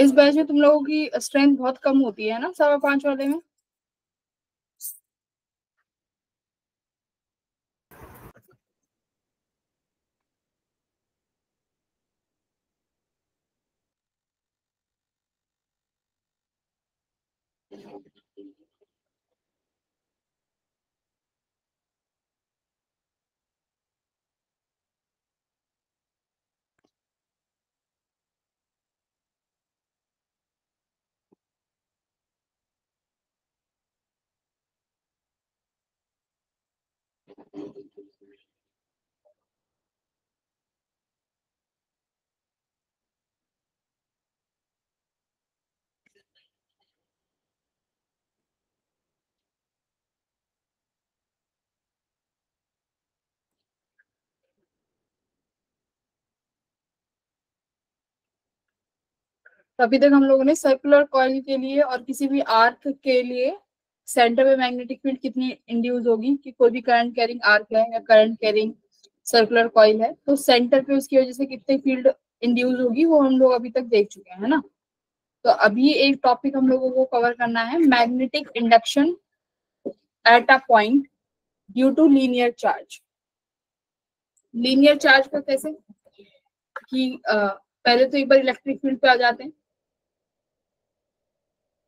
इस बैच में तुम लोगों की स्ट्रेंथ बहुत कम होती है ना 5.25 वाले में। तो अभी तक हम लोगों ने सर्कुलर कॉइल के लिए और किसी भी आर्क के लिए सेंटर में मैग्नेटिक फील्ड कितनी इंड्यूस होगी, कि कोई भी करंट कैरिंग आर्क है या करंट कैरिंग सर्कुलर कॉइल है तो सेंटर पे उसकी वजह से कितनी फील्ड इंड्यूस होगी, वो हम लोग अभी तक देख चुके हैं, है ना। तो अभी एक टॉपिक हम लोगों को कवर करना है, magnetic induction at a point due to linear charge. Linear charge का कैसे, कि पहले तो एक बार इलेक्ट्रिक फील्ड पे आ जाते हैं।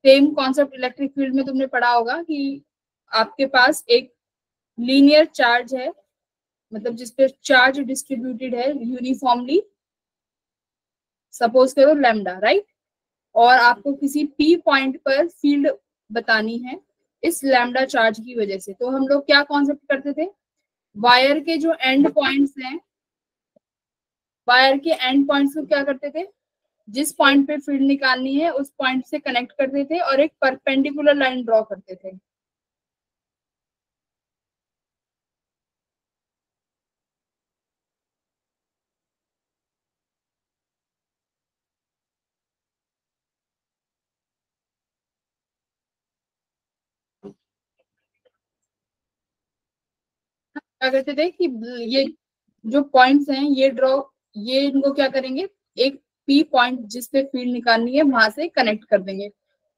सेम कॉन्सेप्ट इलेक्ट्रिक फील्ड में तुमने पढ़ा होगा कि आपके पास एक लीनियर चार्ज है, मतलब जिसपे चार्ज डिस्ट्रीब्यूटेड है यूनिफॉर्मली, सपोज करो लैम्डा, राइट। और आपको किसी पी पॉइंट पर फील्ड बतानी है इस लैम्डा चार्ज की वजह से। तो हम लोग क्या कॉन्सेप्ट करते थे, वायर के जो एंड पॉइंट्स हैं, वायर के एंड पॉइंट्स को क्या करते थे, जिस पॉइंट पे फील्ड निकालनी है उस पॉइंट से कनेक्ट करते थे और एक परपेंडिकुलर लाइन ड्रॉ करते थे। क्या करते थे कि ये जो पॉइंट्स हैं ये ड्रॉ, ये इनको क्या करेंगे, एक पी पॉइंट जिस पे फील्ड निकालनी है वहां से कनेक्ट कर देंगे।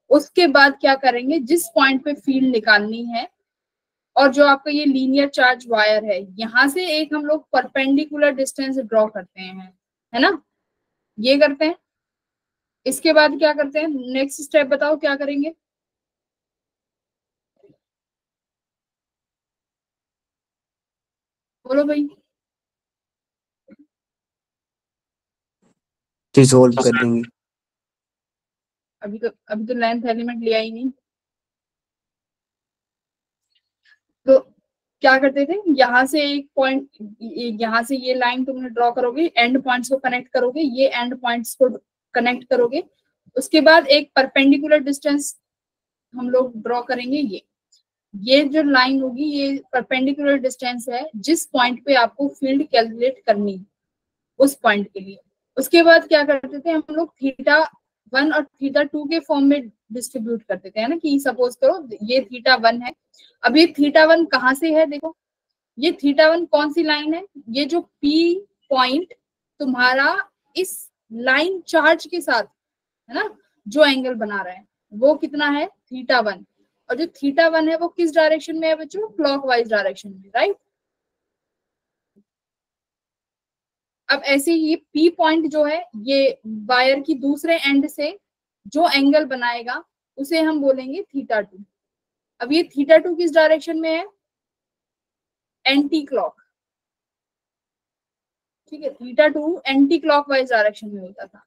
उसके बाद क्या करेंगे, जिस पॉइंट पे फील्ड निकालनी है और जो आपका ये लीनियर चार्ज वायर है, यहाँ से एक हम लोग परपेंडिकुलर डिस्टेंस ड्रॉ करते हैं, है ना, ये करते हैं। इसके बाद क्या करते हैं, नेक्स्ट स्टेप बताओ क्या करेंगे। बोलो भाई। रिजोल्व कर देंगे। अभी तो लेंथ एलिमेंट लिया ही नहीं। तो क्या करते थे, यहाँ से एक पॉइंट, यहाँ से ये लाइन तुमने ड्रॉ करोगे, एंड पॉइंट्स को कनेक्ट करोगे, ये एंड पॉइंट्स को कनेक्ट करोगे। उसके बाद एक परपेंडिकुलर डिस्टेंस हम लोग ड्रॉ करेंगे, ये जो लाइन होगी ये परपेंडिकुलर डिस्टेंस है जिस पॉइंट पे आपको फील्ड कैलकुलेट करनी है उस पॉइंट के लिए। उसके बाद क्या करते थे हम लोग, थीटा वन और थीटा टू के फॉर्म में डिस्ट्रीब्यूट करते थे, है ना, कि सपोज करो ये थीटा वन है। अब ये थीटा वन कहाँ से है, देखो ये थीटा वन कौन सी लाइन है, ये जो पी पॉइंट तुम्हारा इस लाइन चार्ज के साथ, है ना, जो एंगल बना रहा है वो कितना है, थीटा वन। और जो थीटा वन है वो किस डायरेक्शन में है बच्चों, क्लॉकवाइज डायरेक्शन में, राइट। अब ऐसे ये पी पॉइंट जो है ये वायर की दूसरे एंड से जो एंगल बनाएगा उसे हम बोलेंगे थीटा टू। अब ये थीटा टू किस डायरेक्शन में है, एंटी क्लॉक, ठीक है, theta two anti clockwise direction में होता था।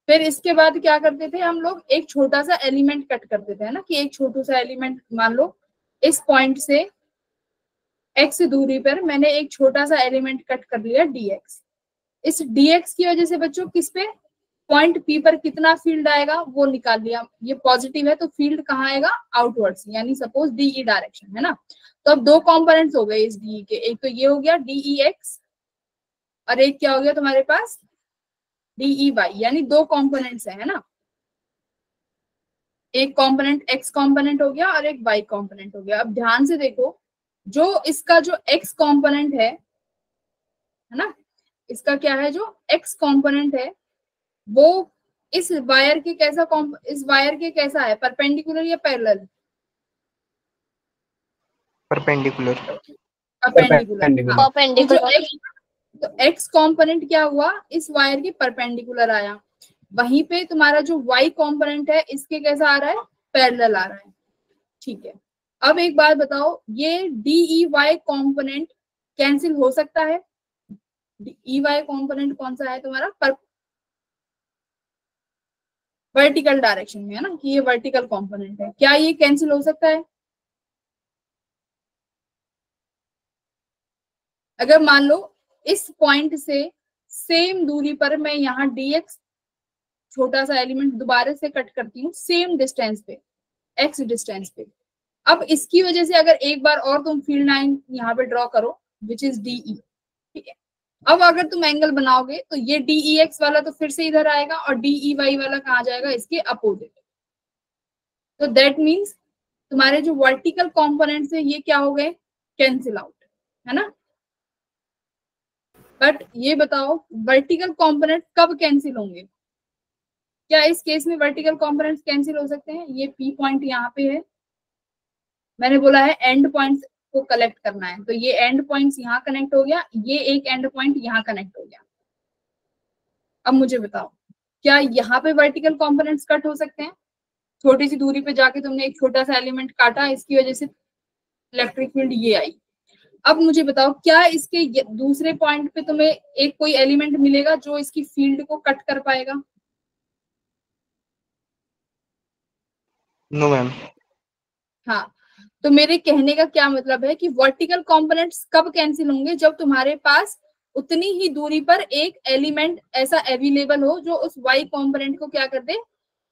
फिर इसके बाद क्या करते थे हम लोग, एक छोटा सा एलिमेंट कट करते थे, है ना, कि एक छोटा सा एलिमेंट मान लो इस पॉइंट से एक्स दूरी पर मैंने एक छोटा सा एलिमेंट कट कर लिया dx। इस dx की वजह से बच्चों किस पे, पॉइंट पी पर कितना फील्ड आएगा वो निकाल लिया, ये पॉजिटिव है तो फील्ड कहाँ आएगा, आउटवर्ड्स, यानी सपोज डीई डायरेक्शन, है ना। तो अब दो कंपोनेंट्स हो गए इस डीई के, एक तो ये हो गया डीई एक्स और एक क्या हो गया तुम्हारे पास डीई वाई, यानी दो कंपोनेंट्स है ना। एक कंपोनेंट एक्स कंपोनेंट हो गया और एक वाई कंपोनेंट हो गया। अब ध्यान से देखो, जो इसका जो एक्स कंपोनेंट है ना, इसका क्या है, जो एक्स कंपोनेंट है वो इस वायर के कैसा है, परपेंडिकुलर या पैरेलल? परपेंडिकुलर। परपेंडिकुलर, हाँ। तो जो परपेंडिकुलर। एक्स कंपोनेंट क्या हुआ, इस वायर के परपेंडिकुलर आया। वहीं पे तुम्हारा जो वाई कंपोनेंट है इसके कैसा आ रहा है, पैरेलल आ रहा है। ठीक है, अब एक बात बताओ, ये डी वाई कंपोनेंट कैंसिल हो सकता है? डी वाई कंपोनेंट कौन सा है तुम्हारा, वर्टिकल डायरेक्शन में है ना, कि ये वर्टिकल कंपोनेंट है, क्या ये कैंसिल हो सकता है? अगर मान लो इस पॉइंट से सेम दूरी पर मैं यहाँ dx छोटा सा एलिमेंट दोबारा से कट करती हूँ सेम डिस्टेंस पे, x डिस्टेंस पे, अब इसकी वजह से अगर एक बार और तुम फील्ड लाइन यहाँ पे ड्रॉ करो विच इज DE, ठीक है, अब अगर तुम एंगल बनाओगे तो ये DEX वाला तो फिर से इधर आएगा और DEY वाला कहाँ जाएगा, इसके अपोजिट। तो दैट मीन्स तुम्हारे जो वर्टिकल कंपोनेंट्स है ये क्या हो गए, कैंसिल आउट, है ना। बट ये बताओ वर्टिकल कंपोनेंट कब कैंसिल होंगे, क्या इस केस में वर्टिकल कंपोनेंट्स कैंसिल हो सकते हैं? ये P पॉइंट यहाँ पे है, मैंने बोला है एंड पॉइंट्स को कलेक्ट करना है, तो ये एंड पॉइंट्स यहाँ कनेक्ट हो गया, ये एक एंड पॉइंट यहाँ कनेक्ट हो गया। अब मुझे बताओ क्या यहाँ पे वर्टिकल कंपोनेंट्स कट हो सकते हैं? छोटी सी दूरी पे जाके तुमने एक छोटा सा एलिमेंट काटा, इसकी वजह से इलेक्ट्रिक फील्ड ये आई। अब मुझे बताओ क्या इसके दूसरे पॉइंट पे तुम्हें एक कोई एलिमेंट मिलेगा जो इसकी फील्ड को कट कर पाएगा? No ma'am. हाँ, तो मेरे कहने का क्या मतलब है कि वर्टिकल कंपोनेंट्स कब कैंसिल होंगे, जब तुम्हारे पास उतनी ही दूरी पर एक एलिमेंट ऐसा अवेलेबल हो जो उस वाई कंपोनेंट को क्या कर दे,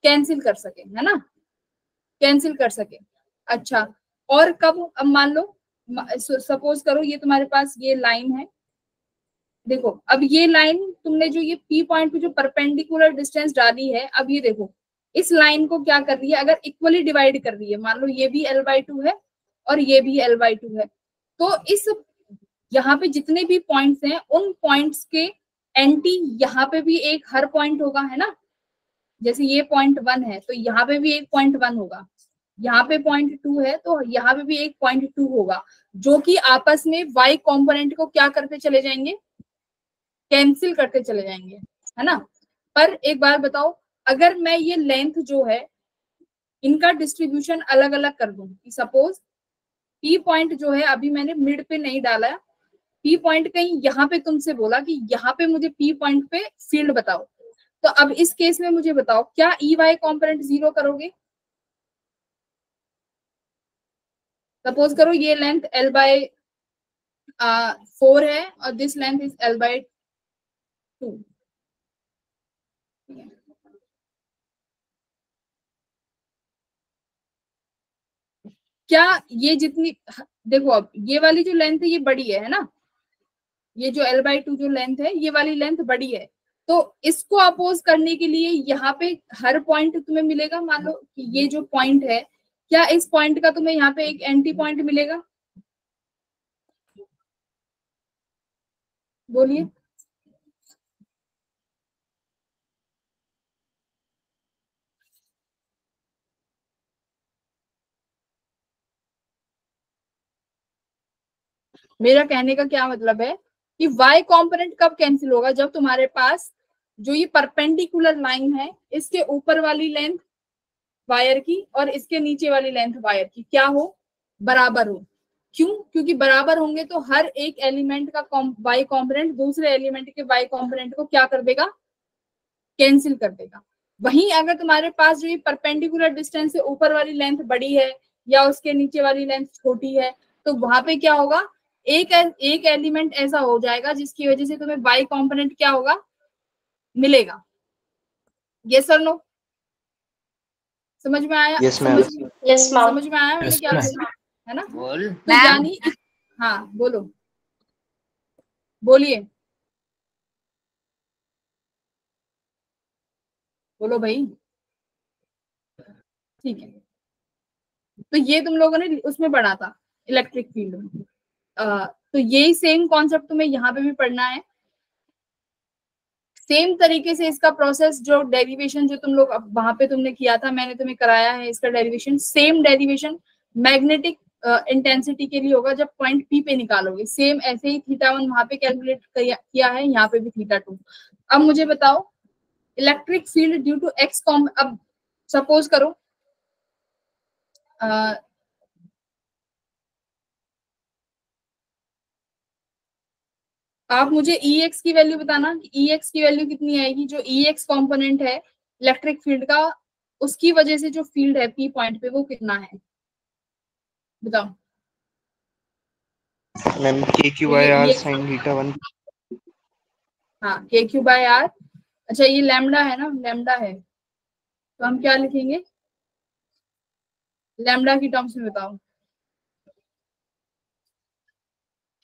कैंसिल कर सके, है ना, कैंसिल कर सके। अच्छा, और कब, अब मान लो सपोज करो ये तुम्हारे पास ये लाइन है, देखो अब ये लाइन तुमने जो ये P पॉइंट पे जो परपेंडिकुलर डिस्टेंस डाली है, अब ये देखो इस लाइन को क्या कर रही है, अगर इक्वली डिवाइड कर रही है, मान लो ये भी L/2 है और ये भी L/2 है, तो इस यहाँ पे जितने भी पॉइंट्स हैं उन पॉइंट्स के एंटी यहाँ पे भी एक हर पॉइंट होगा, है ना। जैसे ये पॉइंट 1 है तो यहाँ पे भी एक पॉइंट 1 होगा, यहाँ पे पॉइंट 2 है तो यहाँ पे भी एक पॉइंट 2 होगा, जो कि आपस में वाई कंपोनेंट को क्या करते चले जाएंगे, कैंसिल करते चले जाएंगे, है ना। पर एक बार बताओ, अगर मैं ये लेंथ जो है इनका डिस्ट्रीब्यूशन अलग अलग कर दूं, सपोज P पॉइंट जो है अभी मैंने मिड पे नहीं डाला, P पॉइंट कहीं यहाँ पे तुमसे बोला कि यहाँ पे मुझे P पॉइंट पे फील्ड बताओ, तो अब इस केस में मुझे बताओ क्या EY कंपोनेंट 0 करोगे? सपोज करो ये लेंथ L/4 है और दिस लेंथ इज L/2, क्या ये जितनी, देखो अब ये वाली जो लेंथ है ये बड़ी है ना, ये जो L/2 जो लेंथ है ये वाली लेंथ बड़ी है, तो इसको अपोज करने के लिए यहाँ पे हर पॉइंट तुम्हें मिलेगा, मान लो कि ये जो पॉइंट है, क्या इस पॉइंट का तुम्हें यहाँ पे एक एंटी पॉइंट मिलेगा? बोलिए। मेरा कहने का क्या मतलब है कि y कंपोनेंट कब कैंसिल होगा, जब तुम्हारे पास जो ये परपेंडिकुलर लाइन है इसके ऊपर वाली लेंथ वायर की और इसके नीचे वाली लेंथ वायर की क्या हो, बराबर हो। क्यों? क्योंकि बराबर होंगे तो हर एक एलिमेंट का y कंपोनेंट दूसरे एलिमेंट के y कंपोनेंट को क्या कर देगा, कैंसिल कर देगा। वहीं अगर तुम्हारे पास जो ये परपेंडिकुलर डिस्टेंस है ऊपर वाली लेंथ बड़ी है या उसके नीचे वाली लेंथ छोटी है, तो वहां पे क्या होगा, एक एलिमेंट ऐसा हो जाएगा जिसकी वजह से तुम्हें y कंपोनेंट क्या होगा, मिलेगा। यस और नो? समझ में आया? Yes ma'am. Yes ma'am. समझ में आया मैंने क्या बोला, है ना। तो यानी, हाँ बोलो, बोलिए, बोलो भाई। ठीक है, तो ये तुम लोगों ने उसमें पढ़ा था इलेक्ट्रिक फील्ड में, तो यही सेम कॉन्सेप्ट तुम्हें यहाँ पे भी पढ़ना है। सेम तरीके से इसका प्रोसेस, जो डेरिवेशन जो तुम लोग वहां पे तुमने किया था, मैंने तुम्हें कराया है इसका derivation, same derivation magnetic intensity के लिए होगा जब पॉइंट पी पे निकालोगे। सेम ऐसे ही थीटा 1 वहां पे कैलकुलेट किया है, यहाँ पे भी थीटा 2। अब मुझे बताओ electric field due to X कॉम, अब सपोज करो आप मुझे ई एक्स की वैल्यू बताना, ई एक्स की वैल्यू कितनी आएगी, जो ई एक्स कॉम्पोनेंट है इलेक्ट्रिक फील्ड का, उसकी वजह से जो फील्ड है पी पॉइंट पे वो कितना है, बताओ। मैम के क्यू तो बाय ये R E x, sign theta 1। हाँ के क्यू बाय आर। अच्छा ये लैम्डा है ना, लैम्डा है, तो हम क्या लिखेंगे लैम्डा की टर्म्स में, बताओ।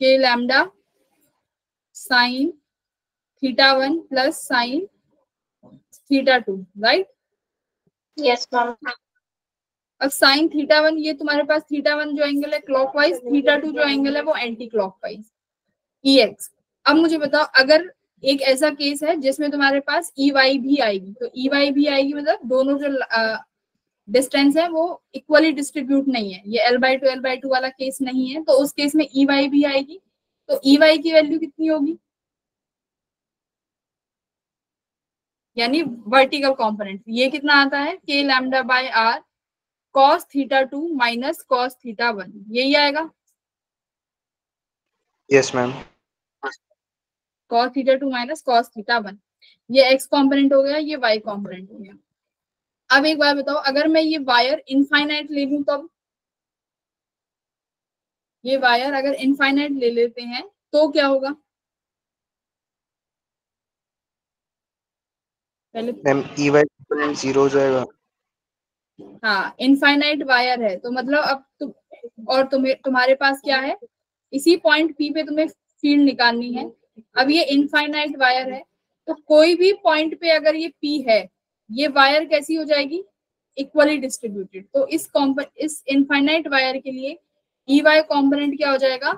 के lambda sign theta 1 plus sine theta 2, right. Yes ma'am. अब साइन थीटा 1, ये तुम्हारे पास थीटा 1 जो एंगल है क्लॉकवाइज, थीटा 2 जो एंगल है वो एंटी क्लॉकवाइज, ई एक्स। अब मुझे बताओ अगर एक ऐसा केस है जिसमें तुम्हारे पास ई वाई भी आएगी, तो ई वाई भी आएगी मतलब दोनों जो डिस्टेंस है वो इक्वली डिस्ट्रीब्यूट नहीं है, ये L/2 वाला केस नहीं है, तो उस केस में ई वाई भी आएगी। तो ई वाई की वैल्यू कितनी होगी, यानी वर्टिकल कॉम्पोनेंट, ये कितना आता है के lambda by R cos theta 2 minus cos theta 1, यही आएगा। Yes ma'am. Cos theta 2 minus cos theta 1, ये एक्स कॉम्पोनेंट हो गया, ये वाई कॉम्पोनेंट हो गया। अब एक बार बताओ अगर मैं ये वायर इनफाइनाइट ले लूं, तब ये वायर अगर इनफाइनाइट ले लेते हैं तो क्या होगा, पहले। मैम ई वाई कंपोनेंट 0 हो जाएगा। हाँ इनफाइनाइट वायर है तो मतलब अब और तुम्हारे पास क्या है, इसी पॉइंट पी पे तुम्हें फील्ड निकालनी है। अब ये इनफाइनाइट वायर है, तो कोई भी पॉइंट पे अगर ये पी है, ये वायर कैसी हो जाएगी, इक्वली डिस्ट्रीब्यूटेड। तो इस इनफाइनाइट वायर के लिए ई वाई कॉम्पोनेंट क्या हो जाएगा,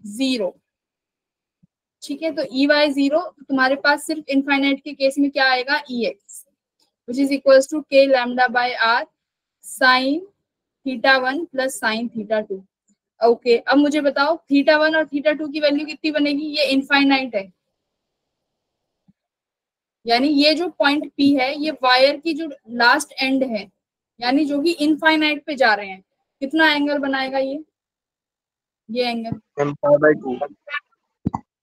0। ठीक है, तो ई वाई 0, तो तुम्हारे पास सिर्फ इनफाइनाइट के केस में क्या आएगा, E x which is equals to k lambda by r sine theta 1 plus sine theta 2। Okay, अब मुझे बताओ थीटा 1 और थीटा 2 की वैल्यू कितनी बनेगी, ये इनफाइनाइट है, यानी ये जो पॉइंट पी है ये वायर की जो लास्ट एंड है, यानी जो कि इनफाइनाइट पे जा रहे हैं, कितना एंगल बनाएगा ये एंगल। Ma'am pi by 2।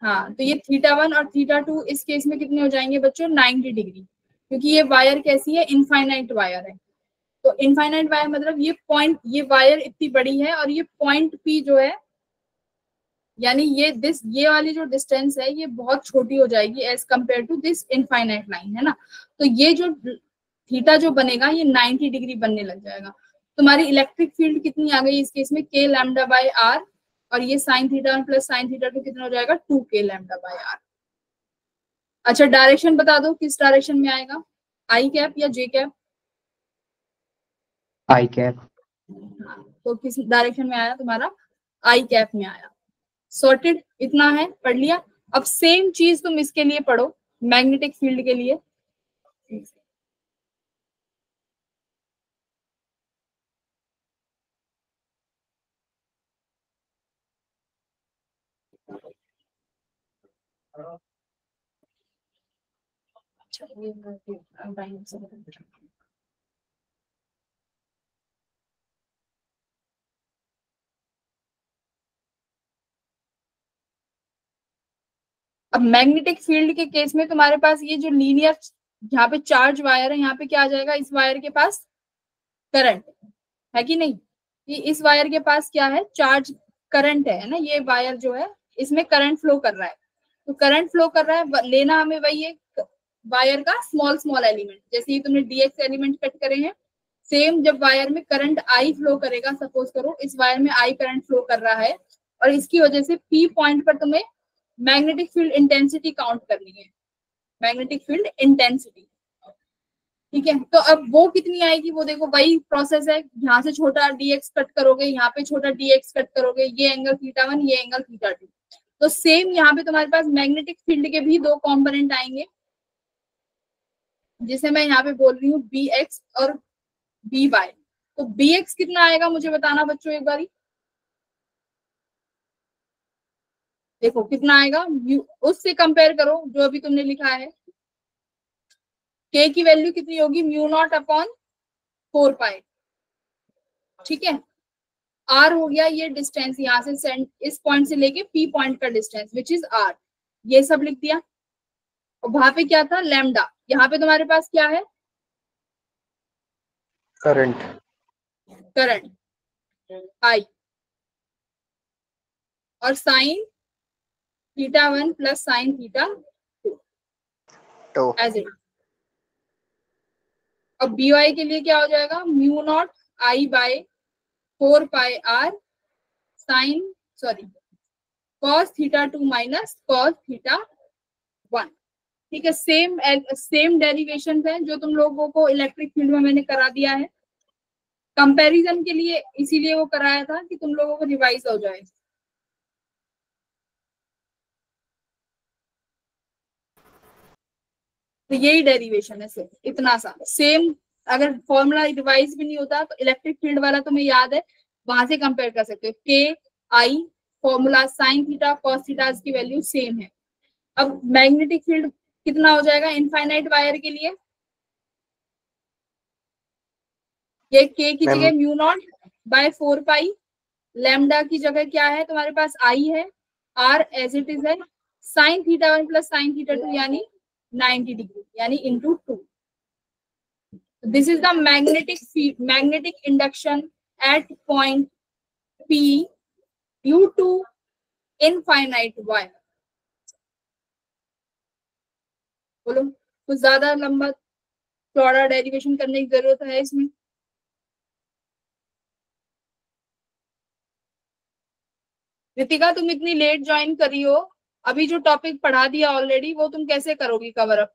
हाँ, तो ये थीटा 1 और थीटा 2 इस केस में कितने हो जाएंगे बच्चों, 90 डिग्री, क्योंकि ये वायर कैसी है, इनफाइनाइट वायर है। तो इनफाइनाइट वायर मतलब ये वायर इतनी बड़ी है और ये पॉइंट पी जो है, यानी ये वाली जो डिस्टेंस है ये बहुत छोटी हो जाएगी as compare to this infinite line, है ना। तो ये जो थीटा जो बनेगा ये 90 डिग्री बनने लग जाएगा। तुम्हारी इलेक्ट्रिक फील्ड कितनी आ गई इस केस में, के लैम्डा बाय आर, और ये sign theta 1 plus sine theta 2 कितना हो जाएगा, 2 के लैम्डा बाय आर। अच्छा डायरेक्शन बता दो किस डायरेक्शन में आएगा, आई कैप या जे कैप, आई कैप। तो किस डायरेक्शन में आया तुम्हारा, आई कैप में आया। सॉर्टेड, इतना है पढ़ लिया। अब सेम चीज तुम इसके लिए पढ़ो, मैग्नेटिक फील्ड के लिए। अब मैग्नेटिक फील्ड के केस में तुम्हारे पास ये जो लीनियर यहाँ पे चार्ज वायर है, यहाँ पे क्या आ जाएगा, इस वायर के पास करंट है कि नहीं, ये इस वायर के पास क्या है, चार्ज करंट है ना, ये वायर जो है इसमें करंट फ्लो कर रहा है। तो करंट फ्लो कर रहा है, लेना हमें वही एक वायर का स्मॉल स्मॉल एलिमेंट, जैसे ये तुमने डीएक्स एलिमेंट कट करे हैं, सेम जब वायर में करंट आई फ्लो करेगा, सपोज करो इस वायर में आई करंट फ्लो कर रहा है और इसकी वजह से पी पॉइंट पर तुम्हें मैग्नेटिक फील्ड इंटेंसिटी काउंट करनी है, मैग्नेटिक फील्ड इंटेंसिटी। ठीक है, तो अब वो कितनी आएगी, वो देखो वही प्रोसेस है, यहाँ से छोटा डीएक्स कट करोगे, यहाँ पे छोटा डीएक्स कट करोगे, ये एंगल थीटा 1, ये एंगल थीटा 2। तो सेम यहाँ पे तुम्हारे पास मैग्नेटिक फील्ड के भी दो कॉम्पोनेंट आएंगे, जिसे मैं यहाँ पे बोल रही हूँ बी एक्स और बी वाई। तो बी एक्स कितना आएगा मुझे बताना बच्चों एक बारी। देखो कितना आएगा, उससे कंपेयर करो जो अभी तुमने लिखा है। के की वैल्यू कितनी होगी, म्यू नॉट अपॉन 4 पाई, ठीक है। आर हो गया ये डिस्टेंस यहाँ से इस पॉइंट से लेके पी पॉइंट का डिस्टेंस विच इज आर, ये सब लिख दिया। और वहां पे क्या था, लैम्डा। यहाँ पे तुम्हारे पास क्या है, करंट। करंट आई, और sine theta 1 plus sine theta 2 तो एज इट। अब बी वाई के लिए क्या हो जाएगा, mu naught I by 4 pi R sine sorry cos theta 2 minus cos theta 1, ठीक है। सेम डेरिवेशन है जो तुम लोगों को इलेक्ट्रिक फील्ड में मैंने करा दिया है। कंपैरिजन के लिए इसीलिए वो कराया था कि तुम लोगों को रिवाइज हो जाए। तो यही डेरिवेशन है, सिर्फ इतना सा सेम। अगर फॉर्मूला रिवाइज भी नहीं होता तो इलेक्ट्रिक फील्ड वाला तुम्हें याद है, वहां से कंपेयर कर सकते हो। के आई formula sine theta cos theta की वैल्यू सेम है। अब मैग्नेटिक फील्ड कितना हो जाएगा इनफाइनाइट वायर के लिए, ये के की जगह mu naught by 4 pi, lambda की जगह क्या है तुम्हारे पास आई है, आर एज इट इज है, sine theta 1 plus sine theta 2 यानी 90 डिग्री यानी into 2। This is the magnetic induction at point P due to infinite wire. बोलो कुछ ज्यादा लंबा चौड़ा डेरिवेशन करने की जरूरत है इसमें। रितिका तुम इतनी लेट ज्वाइन करी हो, अभी जो टॉपिक पढ़ा दिया ऑलरेडी वो तुम कैसे करोगी कवर अप।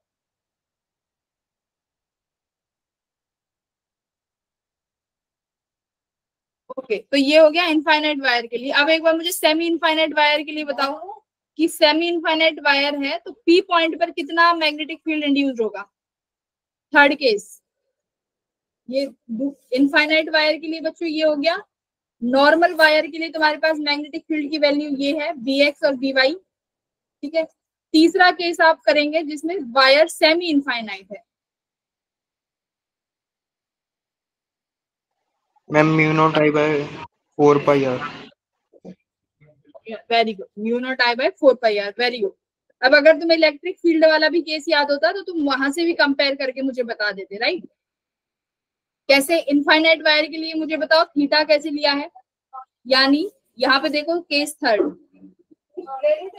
ओके तो ये हो गया इनफाइनाइट वायर के लिए। अब एक बार मुझे सेमी इनफाइनाइट वायर के लिए बताओ कि सेमी इनफाइनाइट वायर है तो पी पॉइंट पर कितना मैग्नेटिक फील्ड इंड्यूस होगा। थर्ड केस ये इनफाइनाइट वायर के लिए बच्चों ये हो गया। नॉर्मल वायर के लिए तुम्हारे पास मैग्नेटिक फील्ड की वैल्यू ये है बी एक्स और बी वाई, ठीक है। तीसरा केस आप करेंगे जिसमें वायर सेमी इनफाइनाइट है। Ma'am mu naught I by 4 pi R. Very good, mu naught I by 4 pi R, very good. अब अगर तुम्हें इलेक्ट्रिक फील्ड वाला भी केस याद होता तो तुम वहां से भी कंपेयर करके मुझे बता देते, राइट। कैसे इनफाइनाइट वायर के लिए मुझे बताओ थीटा कैसे लिया है, यानी यहाँ पे देखो केस थर्ड,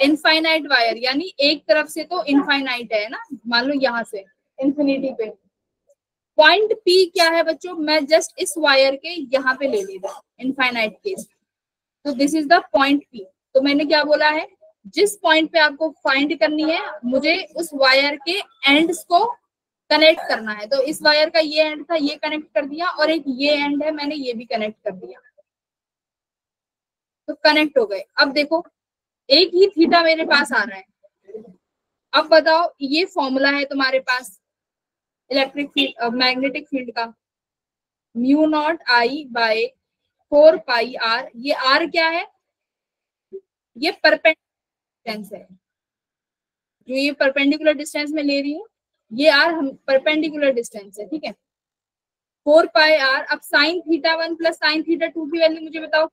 इनफाइनाइट वायर यानी एक तरफ से तो इनफाइनाइट है ना, मान लो यहाँ से इंफिनिटी पे। पॉइंट पी क्या है बच्चों, मैं जस्ट इस वायर के यहाँ पे ले लेता इनफाइनाइट केस, तो this is the point P. तो मैंने क्या बोला है, जिस पॉइंट पे आपको फाइंड करनी है मुझे उस वायर के एंड्स को कनेक्ट करना है। तो इस वायर का ये एंड था, ये कनेक्ट कर दिया, और एक ये एंड है मैंने ये भी कनेक्ट कर दिया, तो कनेक्ट हो गए। अब देखो एक ही थीटा मेरे पास आ रहा है। अब बताओ ये फॉर्मूला है तुम्हारे पास इलेक्ट्रिक फील्ड मैग्नेटिक फील्ड का, mu naught I by 4 pi R. ये आर क्या है, ये परपेंडिकुलर डिस्टेंस है, जो ये परपेंडिकुलर डिस्टेंस में ले रही हूँ ये आर हम परपेंडिकुलर डिस्टेंस है, ठीक है। 4 पाई आर। अब sign theta 1 plus sine theta 2 की वैल्यू मुझे बताओ।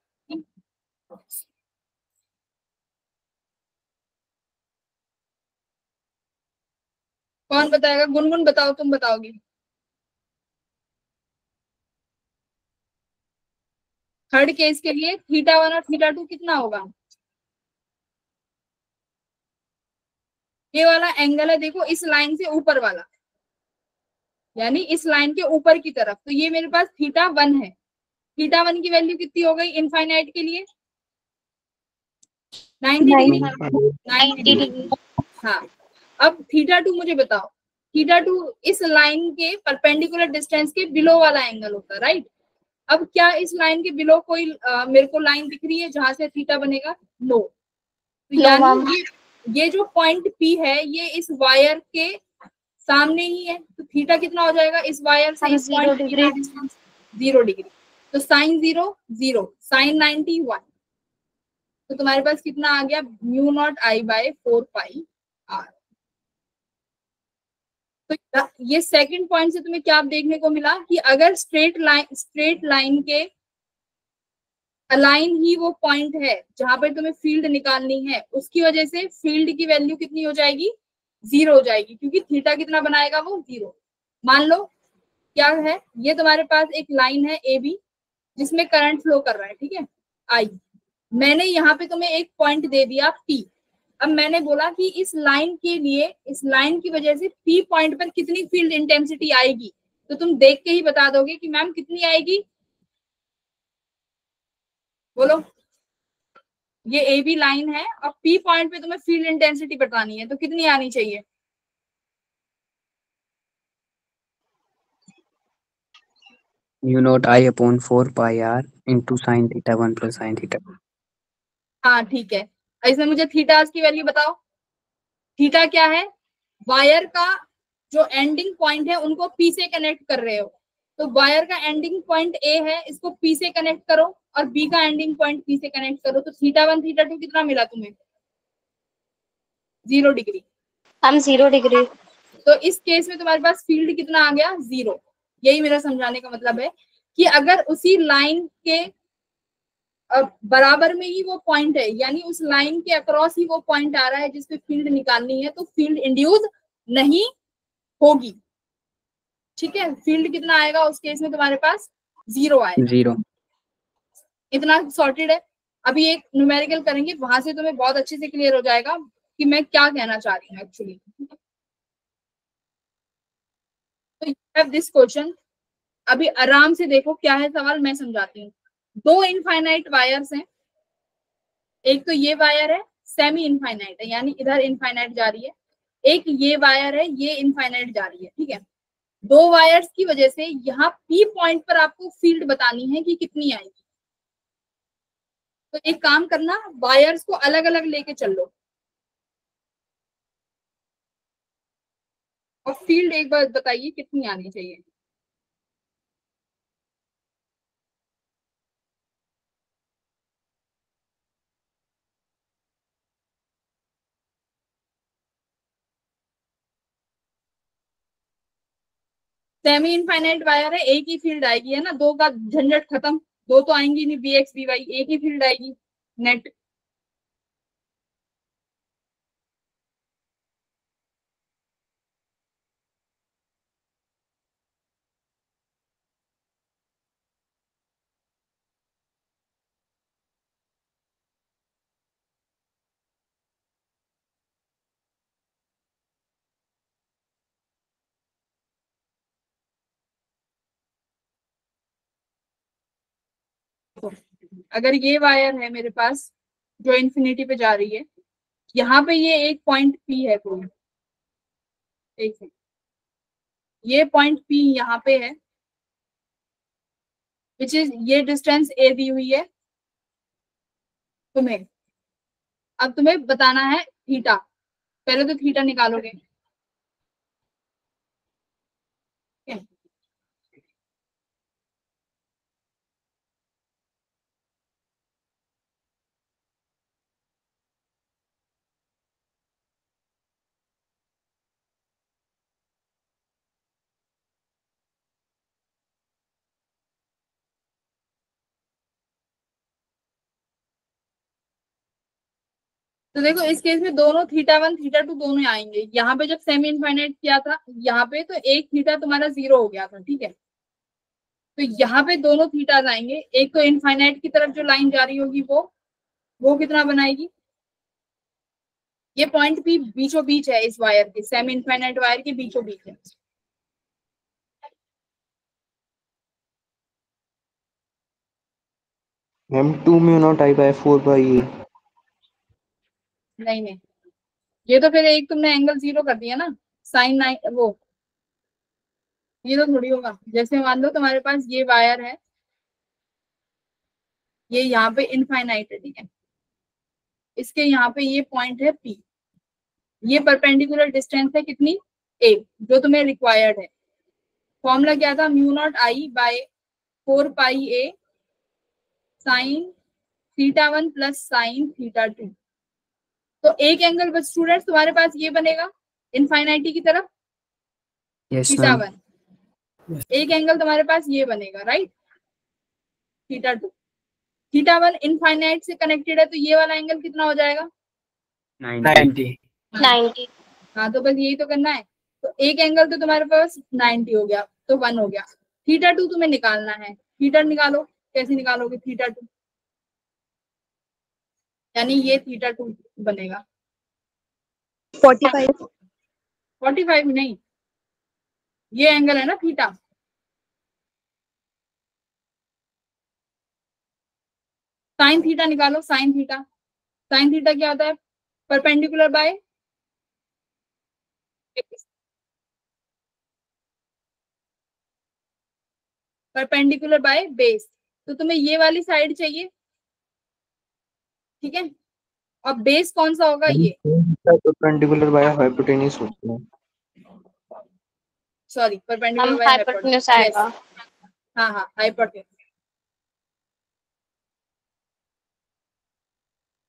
कौन बताएगा, गुनगुन बताओ, तुम बताओगी। थर्ड केस के लिए थीटा 1 और थीटा 2 कितना होगा, ये वाला एंगल है देखो इस लाइन से ऊपर वाला, यानी इस लाइन के ऊपर की तरफ, तो ये मेरे पास थीटा 1 है। थीटा 1 की वैल्यू कितनी हो गई इनफाइनाइट के लिए, 90 डिग्री, 90 डिग्री। हाँ अब थीटा 2 मुझे बताओ, थीटा 2 इस लाइन के परपेंडिकुलर डिस्टेंस के बिलो वाला एंगल होता है, राइट। अब क्या इस लाइन के बिलो कोई मेरे को लाइन दिख रही है जहां से थीटा बनेगा, नो। तो यानी ये जो पॉइंट पी है ये इस वायर के सामने ही है, तो थीटा कितना हो जाएगा इस वायर से इस पॉइंट 0 डिग्री। तो साइन 0 0, साइन 90 1। तो तुम्हारे पास कितना आ गया, mu naught I by 4 pi R. तो ये सेकंड पॉइंट से तुम्हें क्या देखने को मिला कि अगर स्ट्रेट लाइन के अलाइन ही वो पॉइंट है जहां पर तुम्हें फील्ड निकालनी है, उसकी वजह से फील्ड की वैल्यू कितनी हो जाएगी, 0 हो जाएगी, क्योंकि थीटा कितना बनाएगा वो 0। मान लो क्या है, ये तुम्हारे पास एक लाइन है ए बी जिसमें करंट फ्लो कर रहा है, ठीक है आई। मैंने यहाँ पे तुम्हें एक पॉइंट दे दिया पी। अब मैंने बोला कि इस लाइन के लिए, इस लाइन की वजह से पी पॉइंट पर कितनी फील्ड इंटेंसिटी आएगी, तो तुम देख के ही बता दोगे कि मैम कितनी आएगी, बोलो। ये ए बी लाइन है और पी पॉइंट पे तुम्हें फील्ड इंटेंसिटी बतानी है, तो कितनी आनी चाहिए, mu naught I upon 4 pi R into sine theta 1 plus sine theta. हाँ ठीक है, इसमें मुझे थीटा की वैल्यू बताओ। थीटा क्या है, वायर का जो एंडिंग पॉइंट है उनको पी से कनेक्ट कर रहे हो, तो वायर का एंडिंग पॉइंट ए है, इसको पी से कनेक्ट करो, और बी का एंडिंग पॉइंट पी से कनेक्ट करो। तो थीटा 1 थीटा 2 कितना मिला तुम्हें, 0 डिग्री। हम 0 डिग्री। तो इस केस में तुम्हारे पास फील्ड कितना आ गया, 0। यही मेरा समझाने का मतलब है कि अगर उसी लाइन के बराबर में ही वो पॉइंट है, यानी उस लाइन के अक्रॉस ही वो पॉइंट आ रहा है जिसपे फील्ड निकालनी है, तो फील्ड इंड्यूस नहीं होगी। ठीक है, फील्ड कितना आएगा उस केस में तुम्हारे पास, 0 आएगा। 0। इतना सॉर्टेड है। अभी एक न्यूमेरिकल करेंगे, वहां से तुम्हें बहुत अच्छे से क्लियर हो जाएगा कि मैं क्या कहना चाह रही हूँ एक्चुअली। तो यू हैव दिस क्वेश्चन, अभी आराम से देखो क्या है सवाल, मैं समझाती हूँ। दो इनफाइनाइट वायर्स हैं, एक तो ये वायर है सेमी इनफाइनाइट है, यानी इधर इनफाइनाइट जा रही है, एक ये वायर है ये इनफाइनाइट जा रही है, ठीक है। दो वायर्स की वजह से यहाँ पी पॉइंट पर आपको फील्ड बतानी है कि कितनी आएगी। तो एक काम करना, वायर्स को अलग अलग लेके चल लो और फील्ड एक बार बताइए कितनी आनी चाहिए। सेमी इनफाइनाइट वायर है, एक ही फील्ड आएगी, है ना, दो का झंझट खत्म, दो तो आएंगी नहीं, बी एक्स बी वाई, एक ही फील्ड आएगी नेट। अगर ये वायर है मेरे पास जो इन्फिनिटी पे जा रही है, यहाँ पे ये एक पॉइंट पी है कोई, एक सेकंड, ये पॉइंट पी यहाँ पे है, विच इज ये डिस्टेंस ए दी हुई है तुम्हें। अब तुम्हें बताना है थीटा, पहले तो थीटा निकालोगे, ठीक है? तो देखो इस केस में दोनों थीटा 1 थीटा 2 दोनों आएंगे। यहाँ पे जब सेमी इनफाइनाइट किया था यहाँ पे, तो एक थीटा तुम्हारा 0 हो गया था, ठीक है। तो यहाँ पे दोनों थीटा आएंगे, एक तो इनफाइनाइट की तरफ जो लाइन जा रही होगी वो कितना बनाएगी, ये पॉइंट भी बीचों बीच है इस वायर के, सेमी इनफाइनाइट वायर के बीचों बीच है। Ma'am 2 mu naught I by 4 by a. नहीं नहीं, ये तो फिर एक तुमने एंगल 0 कर दिया ना, साइन 9 वो, ये तो थोड़ी होगा। जैसे मान लो तुम्हारे पास ये वायर है, ये यहाँ पे इनफाइनाइट है, ठीक है, इसके यहाँ पे ये पॉइंट है पी, ये परपेंडिकुलर डिस्टेंस है कितनी ए, जो तुम्हें रिक्वायर्ड है। फॉर्मूला क्या था, mu naught I by 4 pi a sine theta 1 plus sine theta 2। तो एक एंगल बस स्टूडेंट्स तुम्हारे पास ये बनेगा इनफाइनाइटी की तरफ, Yes, थीटा ma'am. 1। एक एंगल तुम्हारे पास ये बनेगा, राइट, थीटा 2। थीटा 1 इनफाइनाइट से कनेक्टेड है, तो ये वाला एंगल कितना हो जाएगा, 90. 90. हाँ, तो बस यही तो करना है। तो एक एंगल तो तुम्हारे पास 90 हो गया, तो 1 हो गया। थीटा 2 तुम्हें निकालना है, थीटा निकालो। कैसे निकालोगे थीटा 2, यानी ये थीटा 2 बनेगा 45. 45 नहीं, ये एंगल है ना थीटा, साइन थीटा निकालो, साइन थीटा। साइन थीटा क्या होता है, perpendicular by perpendicular by base. तो तुम्हें ये वाली साइड चाहिए, ठीक है, और बेस कौन सा होगा, ये, परपेंडिकुलर बाय हाइपोटेन्यूज होता है। सॉरी, परपेंडिकुलर हम बाय हाइपोटेन्यूज आएगा। हाँ हाँ, हाइपोटेन्यूज।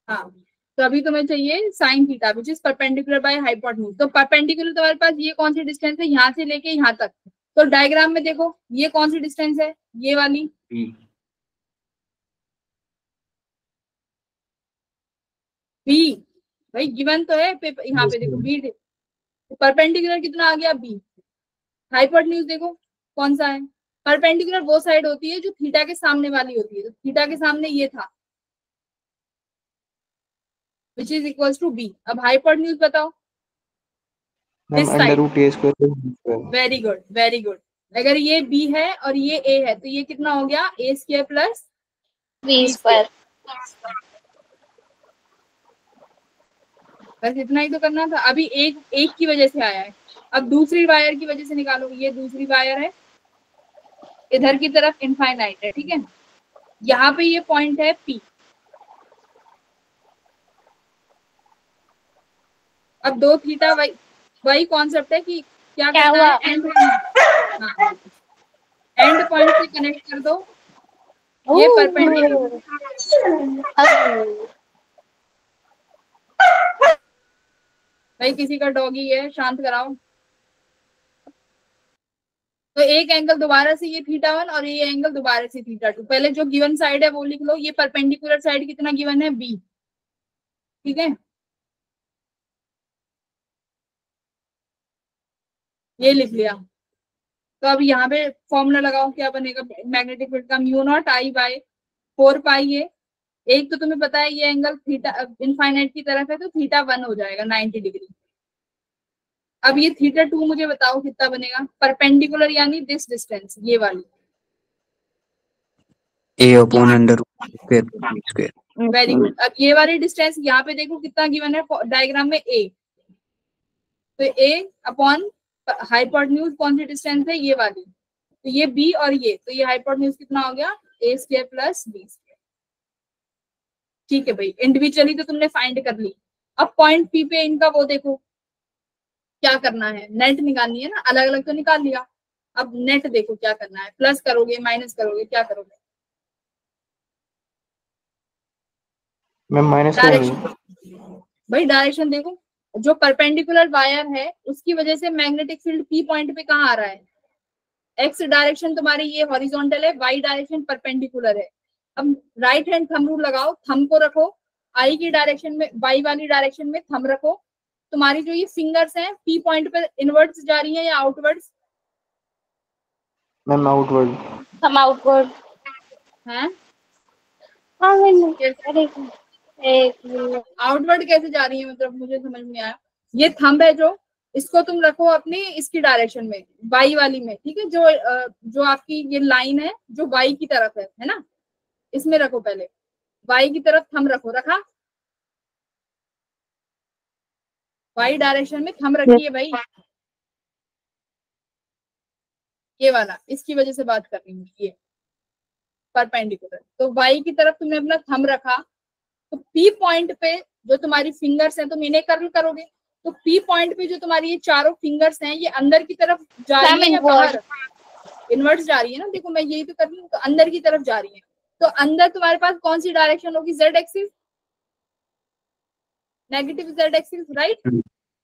हाँ, तो अभी तुम्हें चाहिए sine theta which is perpendicular by hypotenuse. तो परपेंडिकुलर तुम्हारे पास ये कौन सी डिस्टेंस है, यहाँ से लेके यहाँ तक। तो डायग्राम में देखो ये कौन सी डिस्टेंस है, ये वाली, बी। भाई गिवन तो है पेपर, यहाँ पे देखो बी, परपेंडिकुलर कितना आ गया, बी। हाइपोटेन्यूज देखो कौन सा है, परपेंडिकुलर वो साइड होती है जो थीटा के सामने वाली होती है, तो थीटा के सामने ये था which is equals to B. अब हाइपोटेन्यूज बताओ, ma'am under root A square. Very good, very good. अगर ये बी है और ये ए है, तो ये कितना हो गया, ए स्क्वायर प्लस बी स्क्वायर। बस इतना ही तो करना था। अभी एक की वजह से आया है, अब दूसरी वायर की वजह से निकालो। ये दूसरी वायर है, इधर की तरफ इनफाइनाइट है, ठीक है, यहाँ पे ये पॉइंट है पी। अब दो थीटा वही कॉन्सेप्ट है कि क्या करना है, एंड पॉइंट से कनेक्ट कर दो, ये परपेंडिकुलर। भाई किसी का डॉगी है, शांत कराओ। तो एक एंगल दोबारा से ये थीटा 1 और ये एंगल दोबारा से थीटा 2। पहले जो गिवन साइड है वो लिख लो, ये परपेंडिकुलर साइड कितना गिवन है, बी, ठीक है, ये लिख लिया। तो अब यहाँ पे फॉर्मूला लगाओ, क्या बनेगा, मैग्नेटिक फील्ड का mu naught I by 4 pi ए। एक तो तुम्हें पता है ये एंगल थीटा इनफाइनाइट की तरफ है, तो थीटा 1 हो जाएगा 90 डिग्री। अब ये थीटा 2 मुझे बताओ कितना बनेगा, परपेंडिकुलर यानी दिस डिस्टेंस, ये वाली। A upon under root square plus B square. Very good. अब ये वाली डिस्टेंस यहाँ पे देखो कितना गिवन है डायग्राम में, ए। तो ए अपॉन हाइपोटेन्यूज कौन सी डिस्टेंस है, ये वाली, तो ये बी और ये, तो ये हाइपोटेन्यूज कितना हो गया, ए स्क्वायर प्लस बी स्क्वायर। ठीक है भाई, इंडिविजुअली तो तुमने फाइंड कर ली। अब पॉइंट पी पे इनका वो देखो क्या करना है, नेट निकालनी है ना, अलग अलग तो निकाल लिया, अब नेट देखो क्या करना है, प्लस करोगे माइनस करोगे, क्या करोगे, मैम माइनस डायरेक्शन। भाई डायरेक्शन देखो, जो परपेंडिकुलर वायर है उसकी वजह से मैग्नेटिक फील्ड पी पॉइंट पे कहाँ आ रहा है, एक्स डायरेक्शन तुम्हारी ये हॉरिजॉन्टल है, वाई डायरेक्शन परपेंडिकुलर है। अब राइट हैंड थंब रूल लगाओ, थंब को रखो आई की डायरेक्शन में, वाई वाली डायरेक्शन में थंब रखो। तुम्हारी जो ये फिंगर्स हैं पी पॉइंट पे इनवर्ड्स जा रही हैं या आउटवर्ड्स, मैम आउटवर्ड। हम आउटवर्ड हैं, एक आउटवर्ड कैसे जा रही है, मतलब मुझे समझ में आया। ये थंब है जो, इसको तुम रखो अपनी इसकी डायरेक्शन में, वाई वाली में, ठीक है, जो आपकी ये लाइन है जो वाई की तरफ है ना, इसमें रखो, पहले वाई की तरफ थंब रखो, रखा, वाई डायरेक्शन में थंब रखिए भाई, ये वाला, इसकी वजह से बात कर रही हूँ, ये परपेंडिकुलर। तो वाई की तरफ तुमने अपना थंब रखा, तो पी पॉइंट पे जो तुम्हारी फिंगर्स हैं तुम इन्हें कर्ल करोगे, तो पी पॉइंट पे जो तुम्हारी ये चारों फिंगर्स हैं ये अंदर की तरफ जा रही है या बाहर? इनवर्ट्स जा रही है ना, देखो मैं यही तो कर रही हूँ, तो अंदर की तरफ जा रही है। तो अंदर तुम्हारे पास कौन सी डायरेक्शन होगी? Z axis, negative Z axis, right?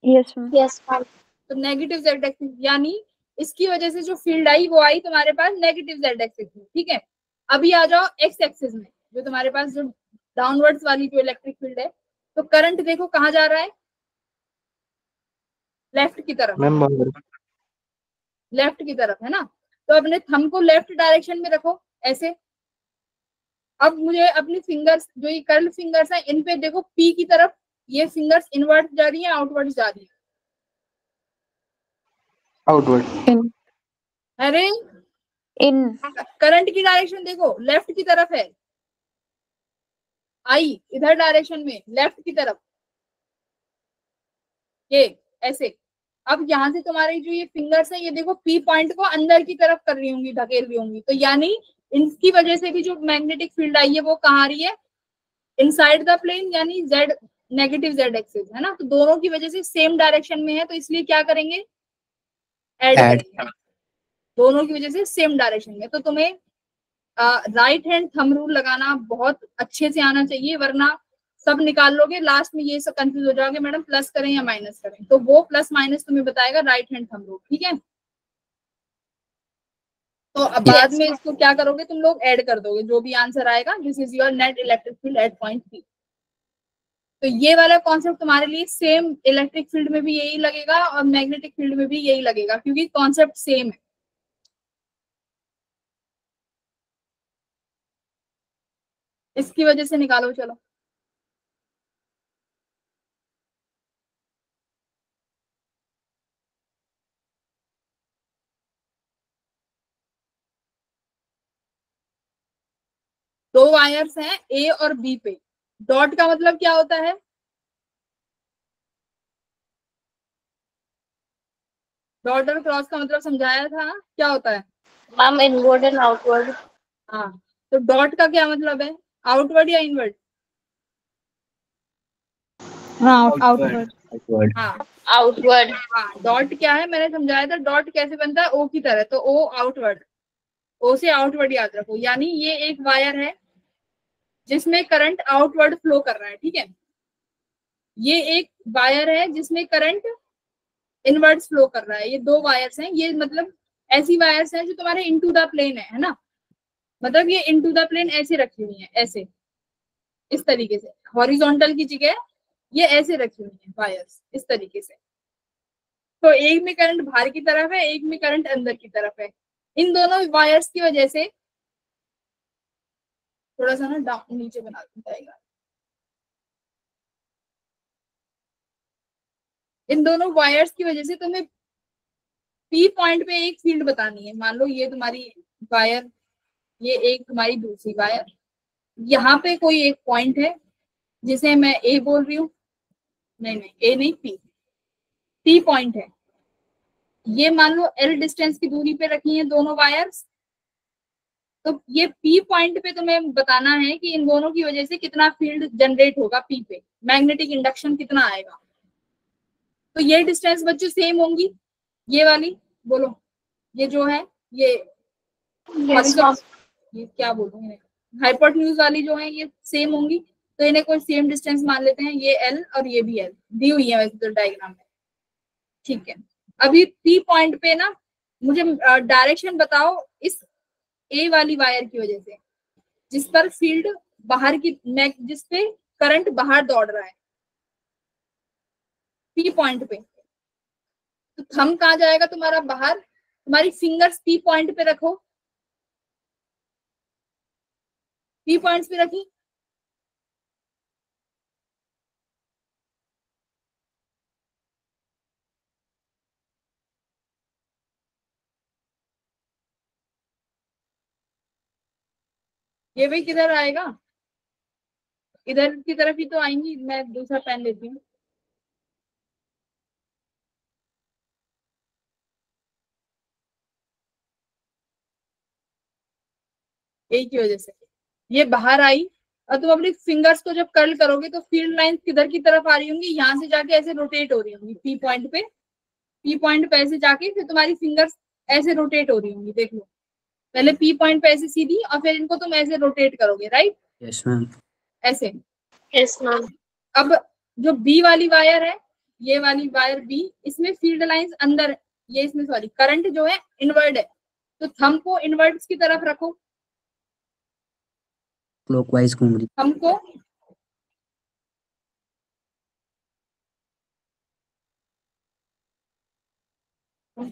Yes ma'am. Yes ma'am. तो नेगेटिव जेड एक्सिस, यानी इसकी वजह से जो फील्ड आई वो आई तुम्हारे पास नेगेटिव जेड एक्सिस में, ठीक है। अभी आ जाओ एक्स एक्सिस में, जो तुम्हारे पास जो डाउनवर्ड्स वाली जो इलेक्ट्रिक फील्ड है, तो करंट देखो कहाँ जा रहा है? लेफ्ट की तरफ, मैम बाहर। लेफ्ट की तरफ है ना। तो अपने थंब को लेफ्ट डायरेक्शन में रखो ऐसे। अब मुझे अपनी फिंगर्स, जो ये कर्ल फिंगर्स हैं, इन पे देखो पी की तरफ ये फिंगर्स इनवर्ट जा रही है, आउटवर्ड जा रही है? आउटवर्ड। इन। अरे इन। करंट की डायरेक्शन देखो लेफ्ट की तरफ है, आई इधर डायरेक्शन में लेफ्ट की तरफ, ये ऐसे। अब यहाँ से तुम्हारी जो ये फिंगर्स है ये देखो पी पॉइंट को अंदर की तरफ कर रही होंगी, धकेल रही होंगी, तो यानी इनकी वजह से भी जो मैग्नेटिक फील्ड आई है वो कहाँ आ रही है? इनसाइड द प्लेन, यानी जेड, नेगेटिव जेड एक्सिस है ना। तो दोनों की वजह से सेम डायरेक्शन में है, तो इसलिए क्या करेंगे? Add Add. करेंगे। दोनों की वजह से सेम डायरेक्शन में, तो तुम्हें राइट हैंड थंब रूल लगाना बहुत अच्छे से आना चाहिए, वरना सब निकाल लोगे, लास्ट में ये सब कंफ्यूज हो जाओगे, मैडम प्लस करें या माइनस करें। तो वो प्लस माइनस तुम्हें बताएगा राइट हैंड थंब रूल, ठीक है। तो अब बाद में इसको क्या करोगे तुम लोग? ऐड कर दोगे जो भी आंसर आएगा। This is your net electric field at point P. तो ये वाला कॉन्सेप्ट तुम्हारे लिए सेम इलेक्ट्रिक फील्ड में भी यही लगेगा और मैग्नेटिक फील्ड में भी यही लगेगा, क्योंकि कॉन्सेप्ट सेम है। इसकी वजह से निकालो, चलो। दो वायर्स हैं ए और बी पे, डॉट का मतलब क्या होता है? डॉट और क्रॉस का मतलब समझाया था, क्या होता है? Ma'am inward and outward. हाँ, तो डॉट का क्या मतलब है? आउटवर्ड या इनवर्ड? हाँ, आउटवर्ड। Outward. हाँ, आउटवर्ड। हाँ, डॉट क्या है मैंने समझाया था। डॉट कैसे बनता है? ओ की तरह, तो ओ आउटवर्ड, ओ से आउटवर्ड याद रखो। यानी ये एक वायर है जिसमें करंट आउटवर्ड फ्लो कर रहा है, ठीक है। ये एक वायर है जिसमें करंट इनवर्ड फ्लो कर रहा है। ये दो वायर्स हैं, ये मतलब ऐसी वायर्स हैं जो तुम्हारे इनटू द प्लेन है ना। मतलब ये इनटू द प्लेन ऐसे रखी हुई है, ऐसे, इस तरीके से, हॉरिजॉन्टल की जगह ये ऐसे रखी हुई है वायर्स, इस तरीके से। तो एक में करंट बाहर की तरफ है, एक में करंट अंदर की तरफ है। इन दोनों वायर्स की वजह से, थोड़ा सा ना डाउन नीचे बना जाएगा, इन दोनों वायर्स की वजह से तुम्हें पी पॉइंट पे एक फील्ड बतानी है। मान लो ये तुम्हारी वायर, ये एक तुम्हारी दूसरी वायर, यहाँ पे कोई एक पॉइंट है जिसे मैं ए बोल रही हूँ, नहीं नहीं ए नहीं, पी, पी पॉइंट है। ये मान लो एल डिस्टेंस की दूरी पे रखी है दोनों वायर्स। तो ये पी पॉइंट पे तुम्हें बताना है कि इन दोनों की वजह से कितना फील्ड जनरेट होगा पी पे, मैग्नेटिक इंडक्शन कितना आएगा। तो ये डिस्टेंस बच्चों सेम होंगी, ये वाली, बोलो, ये जो है ये यस मैम। ये क्या बोलूं इन्हें, हाइपोटेन्यूज वाली जो है ये सेम होंगी। तो इन्हें कोई सेम डिस्टेंस मान लेते हैं, ये एल और ये भी एल दी हुई है वैसे तो डायग्राम में, ठीक है। अभी पी पॉइंट पे ना मुझे डायरेक्शन बताओ इस ए वाली वायर की वजह से, जिस पर फील्ड बाहर की, जिस पे करंट बाहर दौड़ रहा है पी पॉइंट पे। तो थंब कहाँ जाएगा तुम्हारा? बाहर। तुम्हारी फिंगर्स पी पॉइंट पे रखो, पी पॉइंट्स पे रखी। ये भी किधर आएगा? इधर की तरफ ही तो आएंगी। मैं दूसरा पेन लेती हूँ। यही की वजह से ये बाहर आई और तुम अपनी फिंगर्स को जब कर्ल करोगे तो फील्ड लाइंस किधर की तरफ आ रही होंगी, यहाँ से जाके ऐसे रोटेट हो रही होंगी पी पॉइंट पे, पी पॉइंट पे ऐसे जाके फिर तुम्हारी फिंगर्स ऐसे रोटेट हो रही होंगी। देख लो, पहले पी पॉइंट पे ऐसे सीधी और फिर इनको तुम ऐसे रोटेट करोगे, राइट? Yes ma'am. ऐसे। Yes, ma'am. अब जो बी वाली वायर है, ये वाली वायर बी, इसमें फील्ड लाइंस अंदर, ये इसमें सॉरी करंट जो है इनवर्ड है, तो थंब को इनवर्ड्स की तरफ रखो, क्लॉकवाइज घूम रही। थंब को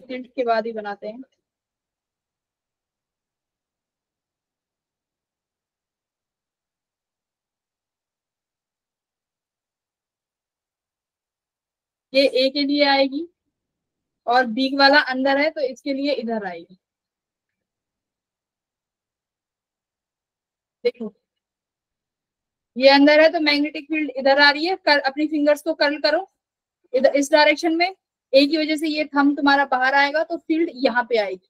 टिल्ट के बाद ही बनाते हैं। ये ए के लिए आएगी और बी वाला अंदर है तो इसके लिए इधर आएगी। देखो, ये अंदर है तो मैग्नेटिक फील्ड इधर आ रही है, अपनी फिंगर्स को कर्ल करो इधर इस डायरेक्शन में, ए की वजह से ये थंब तुम्हारा बाहर आएगा तो फील्ड यहाँ पे आएगी।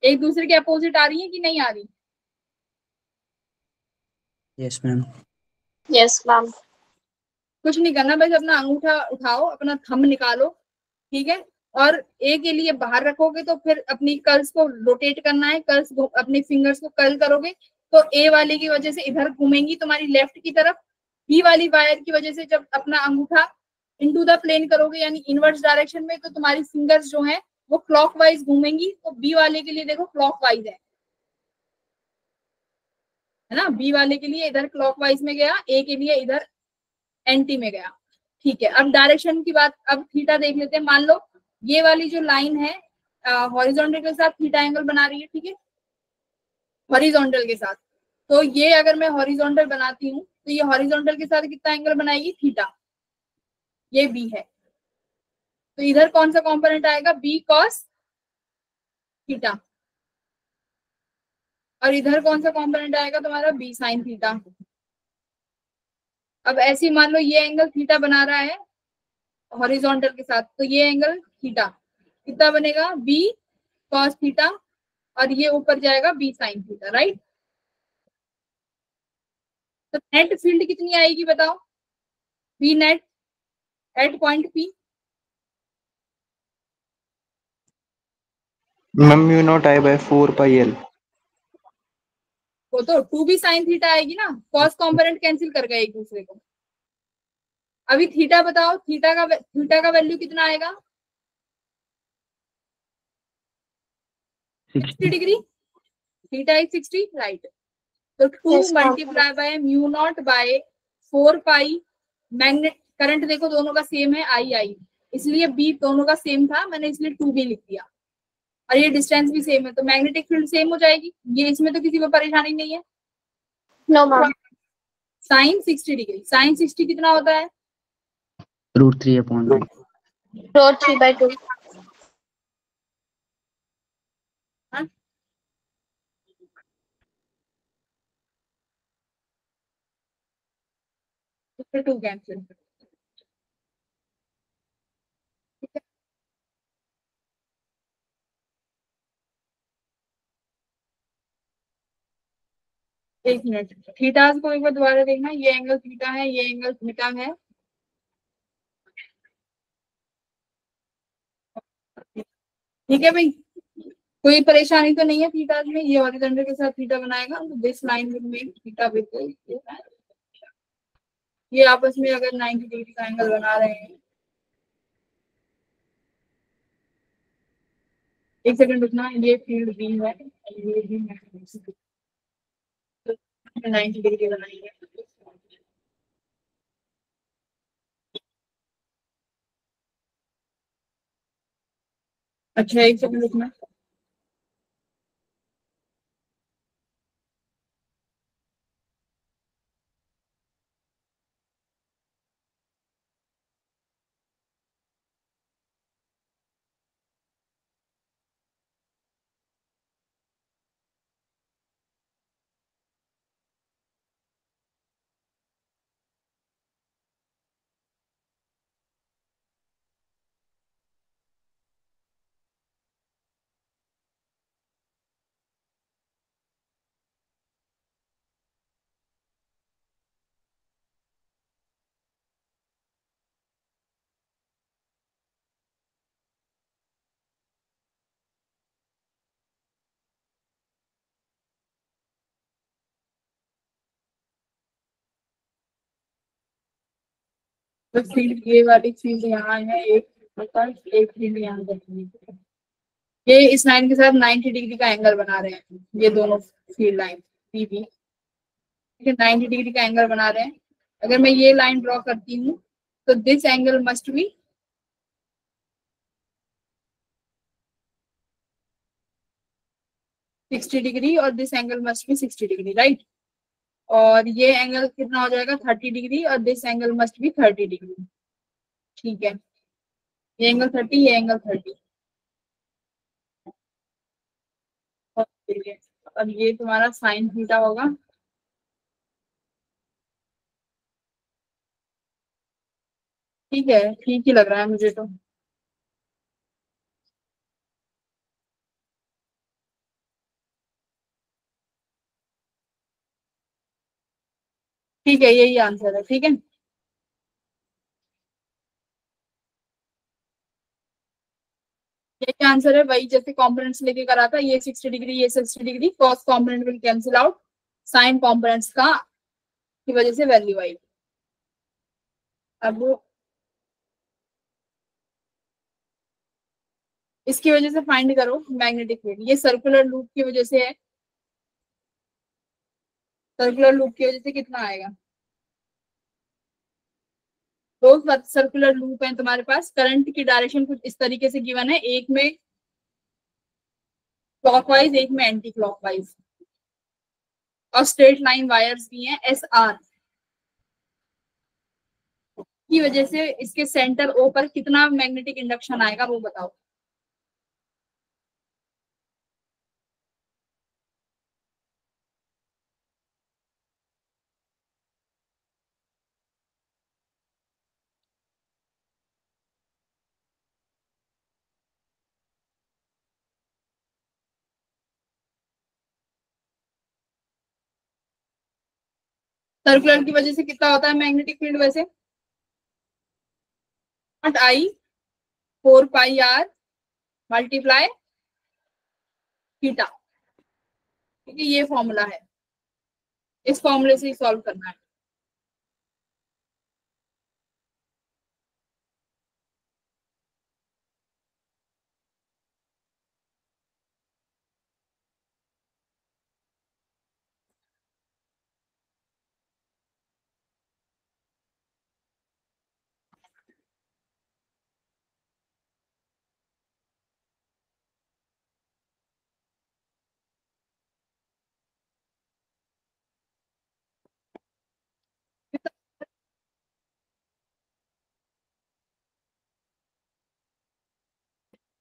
एक दूसरे के अपोजिट आ रही है कि नहीं आ रही? Yes ma'am. Yes, ma'am. कुछ नहीं करना, बस अपना अंगूठा उठाओ, अपना थंब निकालो, ठीक है? और ए के लिए बाहर रखोगे तो फिर अपनी कर्ल्स को रोटेट करना है, कर्ल्स अपने फिंगर्स को कर्ल करोगे तो ए वाले की वजह से इधर घूमेंगी तुम्हारी लेफ्ट की तरफ, बी वाली वायर की वजह से जब अपना अंगूठा इनटू द प्लेन करोगे यानी इनवर्स डायरेक्शन में, तो तुम्हारी फिंगर्स जो है वो क्लॉकवाइज घूमेंगी। तो बी वाले के लिए देखो क्लॉकवाइज है ना, बी वाले के लिए इधर क्लॉकवाइज में गया, ए के लिए इधर एंटी में गया। ठीक है, अब डायरेक्शन की बात, अब थीटा देख लेते हैं। मान लो ये वाली जो लाइन है हॉरिजॉन्टल के साथ थीटा एंगल बना रही है, ठीक है, हॉरिजॉन्टल के साथ। तो ये अगर मैं हॉरिजॉन्टल बनाती हूँ तो ये हॉरिजॉन्टल के साथ कितना एंगल बनाएगी? थीटा। ये बी है तो इधर कौन सा कंपोनेंट आएगा? B cos theta. और इधर कौन सा कंपोनेंट आएगा तुम्हारा? B sine theta. अब ऐसे मान लो ये एंगल थीटा बना रहा है हॉरिजॉन्टल के साथ, तो ये एंगल थीटा कितना बनेगा? बी कॉस थीटा, और ये ऊपर जाएगा बी साइन थीटा, राइट? तो नेट फील्ड कितनी आएगी बताओ? B net at point P. Ma'am mu naught I by 4 pi L. वो तो टू बी साइन थीटा आएगी ना, कॉस कंपोनेंट कैंसिल कर गए एक दूसरे को। अभी थीटा बताओ, थीटा का वैल्यू कितना आएगा? 60 डिग्री। Theta is 60, right? तो 2 Yes, ma'am. Multiply by mu naught by 4 pi. Magnet current देखो दोनों का सेम है, आई आई, इसलिए बी दोनों का सेम था, मैंने इसलिए 2 बी लिख दिया। और ये डिस्टेंस भी सेम है तो मैग्नेटिक फील्ड सेम हो जाएगी, ये इसमें तो किसी को परेशानी नहीं है। No, ma'am. Sign 60 degree, sign 60 कितना होता है? √3/2। Root 3/2. हाँ? फिर 2 कैंसिल। एक मिनट, थीटा को एक बार दोबारा देखना, ये एंगल थीटा है, ये एंगल थीटा है। ठीक है भाई, कोई परेशानी तो नहीं है थीटा में? ये हॉरिजॉन्टल के साथ थीटा बनाएगा तो this line will make theta with ये आपस में अगर 90 डिग्री का एंगल बना रहे हैं। एक सेकंड रुकना, ये फील्ड बी है, ये भी 90 डिग्री बनाएंगे। अच्छा एक सेकंड रुकना। तो फील्ड ये वाली फील्ड यहाँ है एक, मतलब एक फील्ड यहाँ पर। ये इस लाइन के साथ 90 डिग्री का एंगल बना रहे हैं, ये दोनों फील्ड लाइन पीबी, ठीक है, 90 डिग्री का एंगल बना रहे हैं। अगर मैं ये लाइन ड्रॉ करती हूँ तो this angle must be 60 degree और this angle must be 60 degree, right. और ये एंगल कितना हो जाएगा 30 डिग्री और this angle must be 30 degree, ठीक है। ये एंगल 30, ये एंगल 30। अब ये तुम्हारा साइन थीटा होगा, ठीक है, ठीक ही लग रहा है मुझे तो। ठीक है, यही आंसर है, ठीक है। यही आंसर है, वही जैसे कॉम्पोनेंट्स लेके करा था, ये 60 डिग्री, ये 60 degree, cos component will cancel out, sine components का की वजह से वैल्यू आई। अब इसकी वजह से फाइंड करो मैग्नेटिक फील्ड, ये सर्कुलर लूप की वजह से है, सर्कुलर लूप की वजह से कितना आएगा। दो सर्कुलर लूप है तुम्हारे पास, करंट की डायरेक्शन कुछ इस तरीके से गिवन है, एक में क्लॉकवाइज, एक में एंटी क्लॉकवाइज, और स्ट्रेट लाइन वायर्स भी हैं एस आर, की वजह से इसके सेंटर ओ पर कितना मैग्नेटिक इंडक्शन आएगा वो बताओ। सर्कुलर की वजह से कितना होता है मैग्नेटिक फील्ड वैसे, naught I 4 pi R multiply theta, ठीक है, ये फॉर्मूला है, इस फॉर्मूले से ही सॉल्व करना है।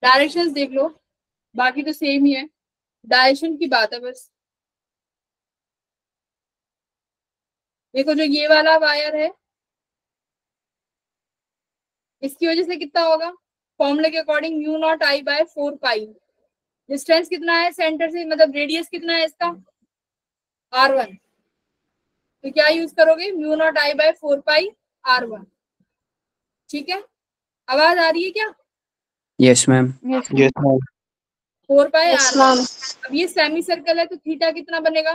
डायरेक्शंस देख लो, बाकी तो सेम ही है, डायरेक्शन की बात है बस। देखो जो ये वाला वायर है, इसकी वजह से कितना होगा, फॉर्मूले के according mu naught I by 4 pi, distance कितना है सेंटर से, मतलब रेडियस कितना है इसका r1, तो क्या यूज करोगे mu naught I by 4 pi r1, ठीक है। आवाज आ रही है क्या। Yes ma'am. Yes, Yes, ma'am. ma'am. 4 पाई Yes, r1। ma'am. अब ये सेमी सर्कल है तो थीटा कितना बनेगा,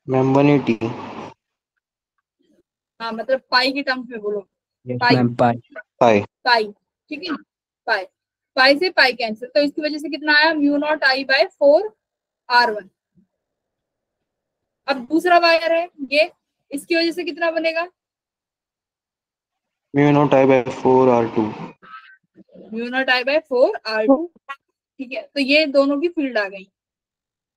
Ma'am, 180. हाँ मतलब पाई के टर्म्स में बोलो, यस पाई मैम पाई। Pi. पाई, ठीक है, पाई, पाई से पाई कैंसिल, तो इसकी वजह से कितना आया mu naught I by 4 r1। अब दूसरा वायर है ये, इसकी वजह से कितना बनेगा Mu naught I by 4 R2. Mu naught I by 4 r2, ठीक है। तो ये दोनों की फील्ड आ गई।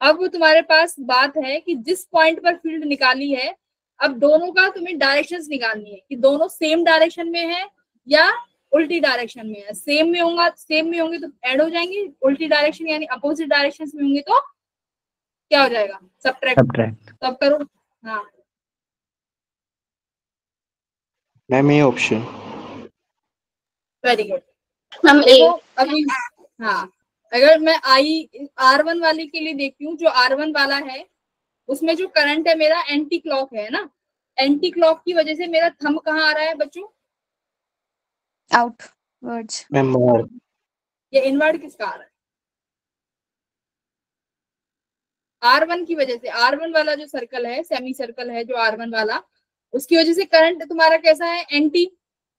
अब तुम्हारे पास बात है कि जिस पॉइंट पर फील्ड निकाली है, अब दोनों का तुम्हें डायरेक्शंस निकालनी है कि दोनों सेम डायरेक्शन में है या उल्टी डायरेक्शन में है। सेम में होगा, सेम में होंगे तो ऐड हो जाएंगे, उल्टी डायरेक्शन यानी अपोजिट डायरेक्शन में होंगे तो क्या हो जाएगा सबट्रैक्ट। सब्ट्रैक्ट। तब करो, हाँ Ma'am, A option. Very good. Ma'am, देखो A. अभी, हाँ अगर मैं आई R1 वाले के लिए देखती हूँ, जो R1 वाला है उसमें जो करंट है मेरा एंटी क्लॉक है ना, एंटी क्लॉक की वजह से मेरा थंब कहाँ आ रहा है बच्चों, Outwards. Ma'am, R. ये इनवर्ड किसका आ रहा है, R1 की वजह से। R1 वाला जो सर्कल है, सेमी सर्कल है जो R1 वाला, उसकी वजह से करंट तुम्हारा कैसा है एंटी,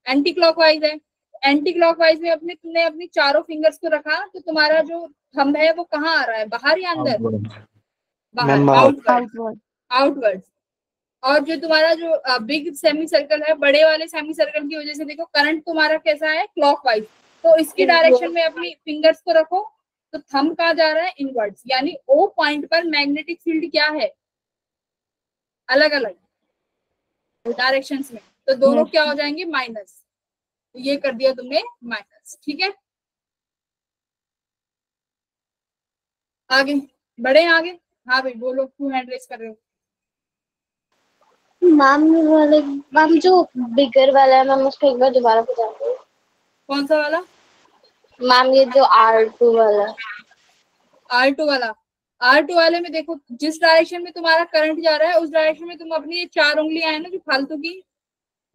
एंटी क्लॉकवाइज है। एंटी क्लॉकवाइज में अपने तुमने अपनी चारों फिंगर्स को रखा, तो तुम्हारा जो थंब है वो कहाँ आ रहा है, बाहर या अंदर? आउटवर्ड। बाहर, मैम बाहर। आउटवर्ड। Outward. आउटवर्ड। और जो तुम्हारा जो बिग सेमी सर्कल है, बड़े वाले सेमी सर्कल की वजह से देखो करंट तुम्हारा कैसा है, क्लॉकवाइज। तो इसकी डायरेक्शन में अपनी फिंगर्स को रखो, तो थंब कहाँ जा रहा है, इनवर्ड्स। यानी ओ पॉइंट पर मैग्नेटिक फील्ड क्या है, अलग अलग डायरेक्शंस में, तो दोनों Yes. क्या हो जाएंगे, माइनस। तो ये कर दिया तुमने माइनस, ठीक है। आगे बढ़े आगे। हाँ भाई बोलो, क्यों हैंड रेस कर रहे हो? मैम वाले मैम जो बिगर वाला है मैम उसको एक बार दोबारा बता दो। कौन सा वाला? मैम ये जो R2 वाला। R2 वाला। R2 वाले में देखो, जिस डायरेक्शन में तुम्हारा करंट जा रहा है उस डायरेक्शन में तुम अपनी ये 4 उंगलियां है ना जो फालतू की,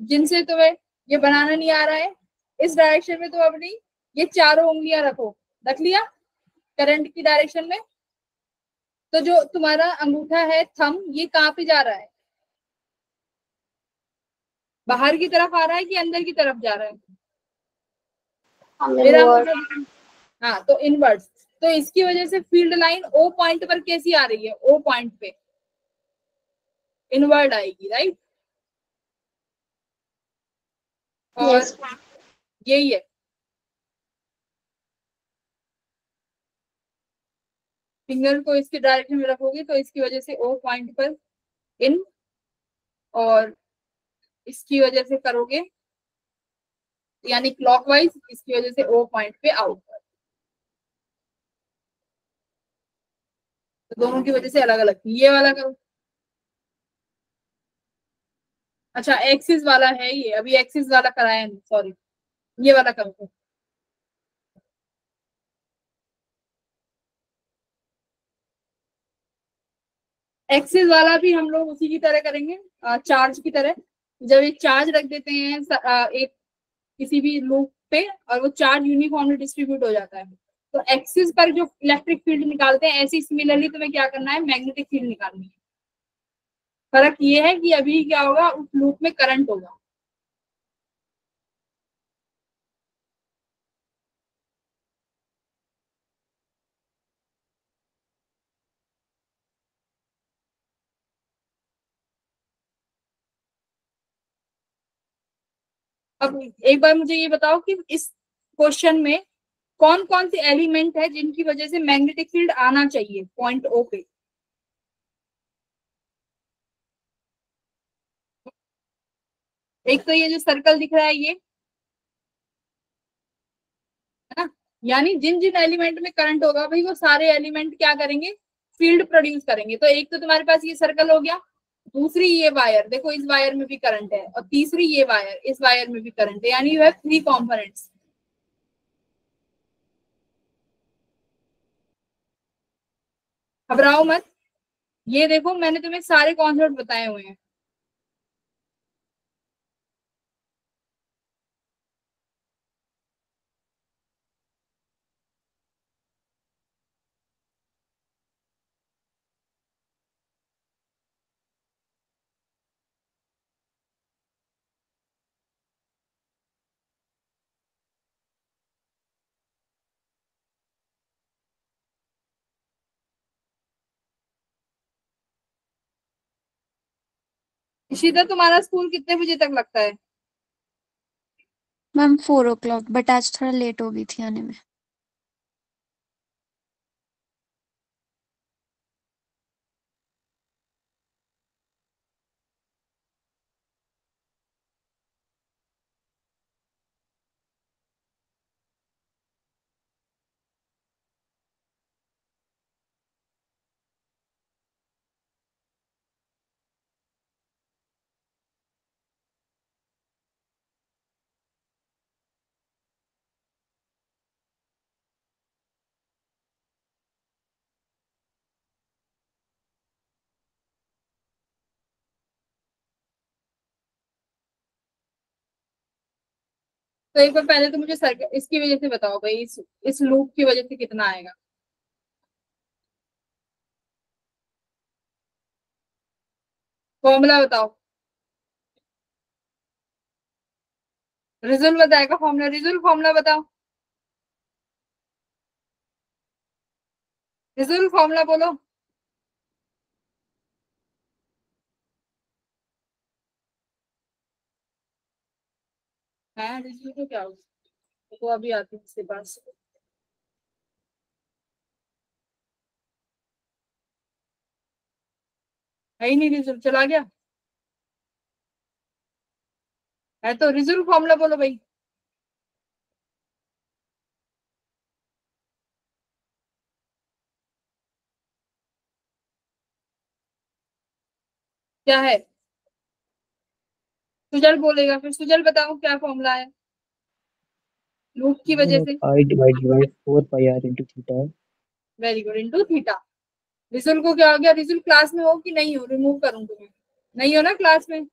जिनसे तुम्हें ये बनाना नहीं आ रहा है, इस डायरेक्शन में तुम अपनी ये चारों उंगलियां रखो। रख लिया करंट की डायरेक्शन में। तो जो तुम्हारा अंगूठा है, थंब, ये कहाँ पे जा रहा है, बाहर की तरफ आ रहा है कि अंदर की तरफ जा रहा है? हमें मेरा वो अंगूठा, हाँ तो इनवर्स। तो इसकी वजह से फील्ड लाइन ओ पॉइंट पर कैसी आ रही है, ओ पॉइंट पे इनवर्ड आएगी, राइट। और यस यही है, फिंगर को इसके डायरेक्शन में रखोगे तो इसकी वजह से ओ पॉइंट पर इन, और इसकी वजह से करोगे यानी क्लॉकवाइज, इसकी वजह से ओ पॉइंट पे आउट। तो दोनों की वजह से अलग अलग, ये वाला करो। अच्छा एक्सिस वाला है ये, अभी एक्सिस वाला कराया नहीं, सॉरी। ये वाला करो। एक्सिस वाला भी हम लोग उसी की तरह करेंगे, चार्ज की तरह। जब एक चार्ज रख देते हैं एक किसी भी लूप पे, और वो चार्ज यूनिफॉर्मली डिस्ट्रीब्यूट हो जाता है, तो एक्सिस पर जो इलेक्ट्रिक फील्ड निकालते हैं, ऐसे सिमिलरली तुम्हें क्या करना है, मैग्नेटिक फील्ड निकालनी है। फर्क ये है कि अभी क्या होगा, उस लूप में करंट होगा। अब एक बार मुझे ये बताओ कि इस क्वेश्चन में कौन कौन से एलिमेंट है जिनकी वजह से मैग्नेटिक फील्ड आना चाहिए पॉइंट ओ पे। एक तो ये जो सर्कल दिख रहा है ये, है ना, यानी जिन जिन एलिमेंट में करंट होगा भाई वो सारे एलिमेंट क्या करेंगे, फील्ड प्रोड्यूस करेंगे। तो एक तो तुम्हारे पास ये सर्कल हो गया, दूसरी ये वायर, देखो इस वायर में भी करंट है, और तीसरी ये वायर, इस वायर में भी करंट है, यानी यू हैव 3 कंपोनेंट्स। घबराओ मत, ये देखो मैंने तुम्हें सारे कॉन्सेप्ट बताए हुए हैं। इशिता तुम्हारा स्कूल कितने बजे तक लगता है? मैम 4 o'clock, बट आज थोड़ा लेट हो गई थी आने में। तो एक बार पहले तो मुझे सर्कल इसकी वजह से बताओ भाई, इस लूप की वजह से कितना आएगा। फॉर्मूला बताओ। रिजल्ट बताएगा फॉर्मूला, रिजल्ट फॉर्मूला बताओ, रिजल्ट फॉर्मूला बोलो। है रिजल्ट को क्या होगा, तो अभी आती है इसके पास। है ही नहीं रिजल्ट, चला गया है, तो रिजल्ट फॉर्मूला बोलो भाई। क्या है, सुजल बोलेगा, फिर सुजल बताओ क्या फॉर्मूला है लूप की वजह से। I divided by 4 pi r into theta. Very good, into theta. Result को क्या हो गया, रिजल्ट क्लास में हो कि नहीं हो, रिमूव करूँ तुम्हें, नहीं हो ना क्लास में।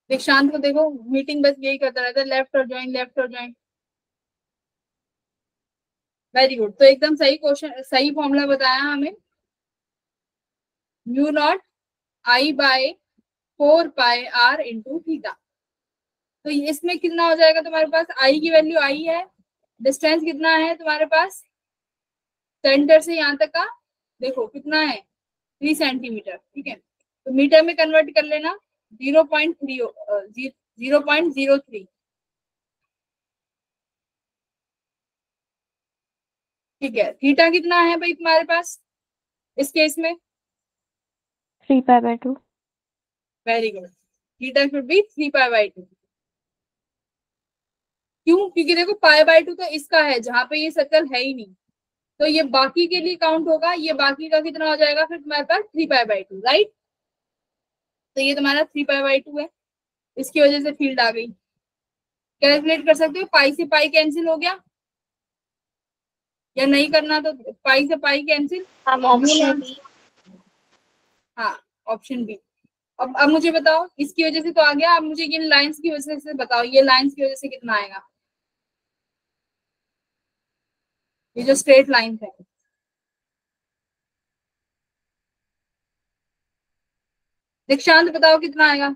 दीक्षांत को देखो, मीटिंग बस यही करता रहता है, लेफ्ट और ज्वाइन, लेफ्ट और ज्वाइन। वेरी गुड, तो एकदम सही क्वेश्चन, सही फॉर्मूला बताया हमें, mu naught I by 4 pi r into theta. तो इसमें कितना हो जाएगा तुम्हारे पास, आई की वैल्यू आई है, डिस्टेंस कितना है तुम्हारे पास सेंटर से यहाँ तक का, देखो कितना है 3 सेंटीमीटर, ठीक है, तो मीटर में कन्वर्ट कर लेना, 0.03। ठीक है, थीटा कितना है भाई तुम्हारे पास इस केस में, 3 pi bye 2। Very good, theta should be 3 pi bye 2। क्यों, क्योंकि देखो पाई बाय 2 तो इसका है जहां पे ये सर्कल है ही नहीं, तो ये बाकी के लिए काउंट होगा, ये बाकी का कितना हो जाएगा फिर तुम्हारे पास 3 पाई बाय 2, राइट। तो ये तुम्हारा 3 पाई बाय 2 है, इसकी वजह से फील्ड आ गई। कैलकुलेट कर सकते हो, पाई से पाई कैंसिल हो गया, या नहीं करना तो पाई से पाई कैंसिल। हम ऑप्शन बी। हाँ, ऑप्शन बी। अब मुझे बताओ, इसकी वजह से तो आ गया, अब मुझे ये लाइंस की वजह से बताओ, ये लाइंस की वजह से कितना आएगा, ये जो स्ट्रेट लाइन है। दीक्षांत बताओ कितना आएगा।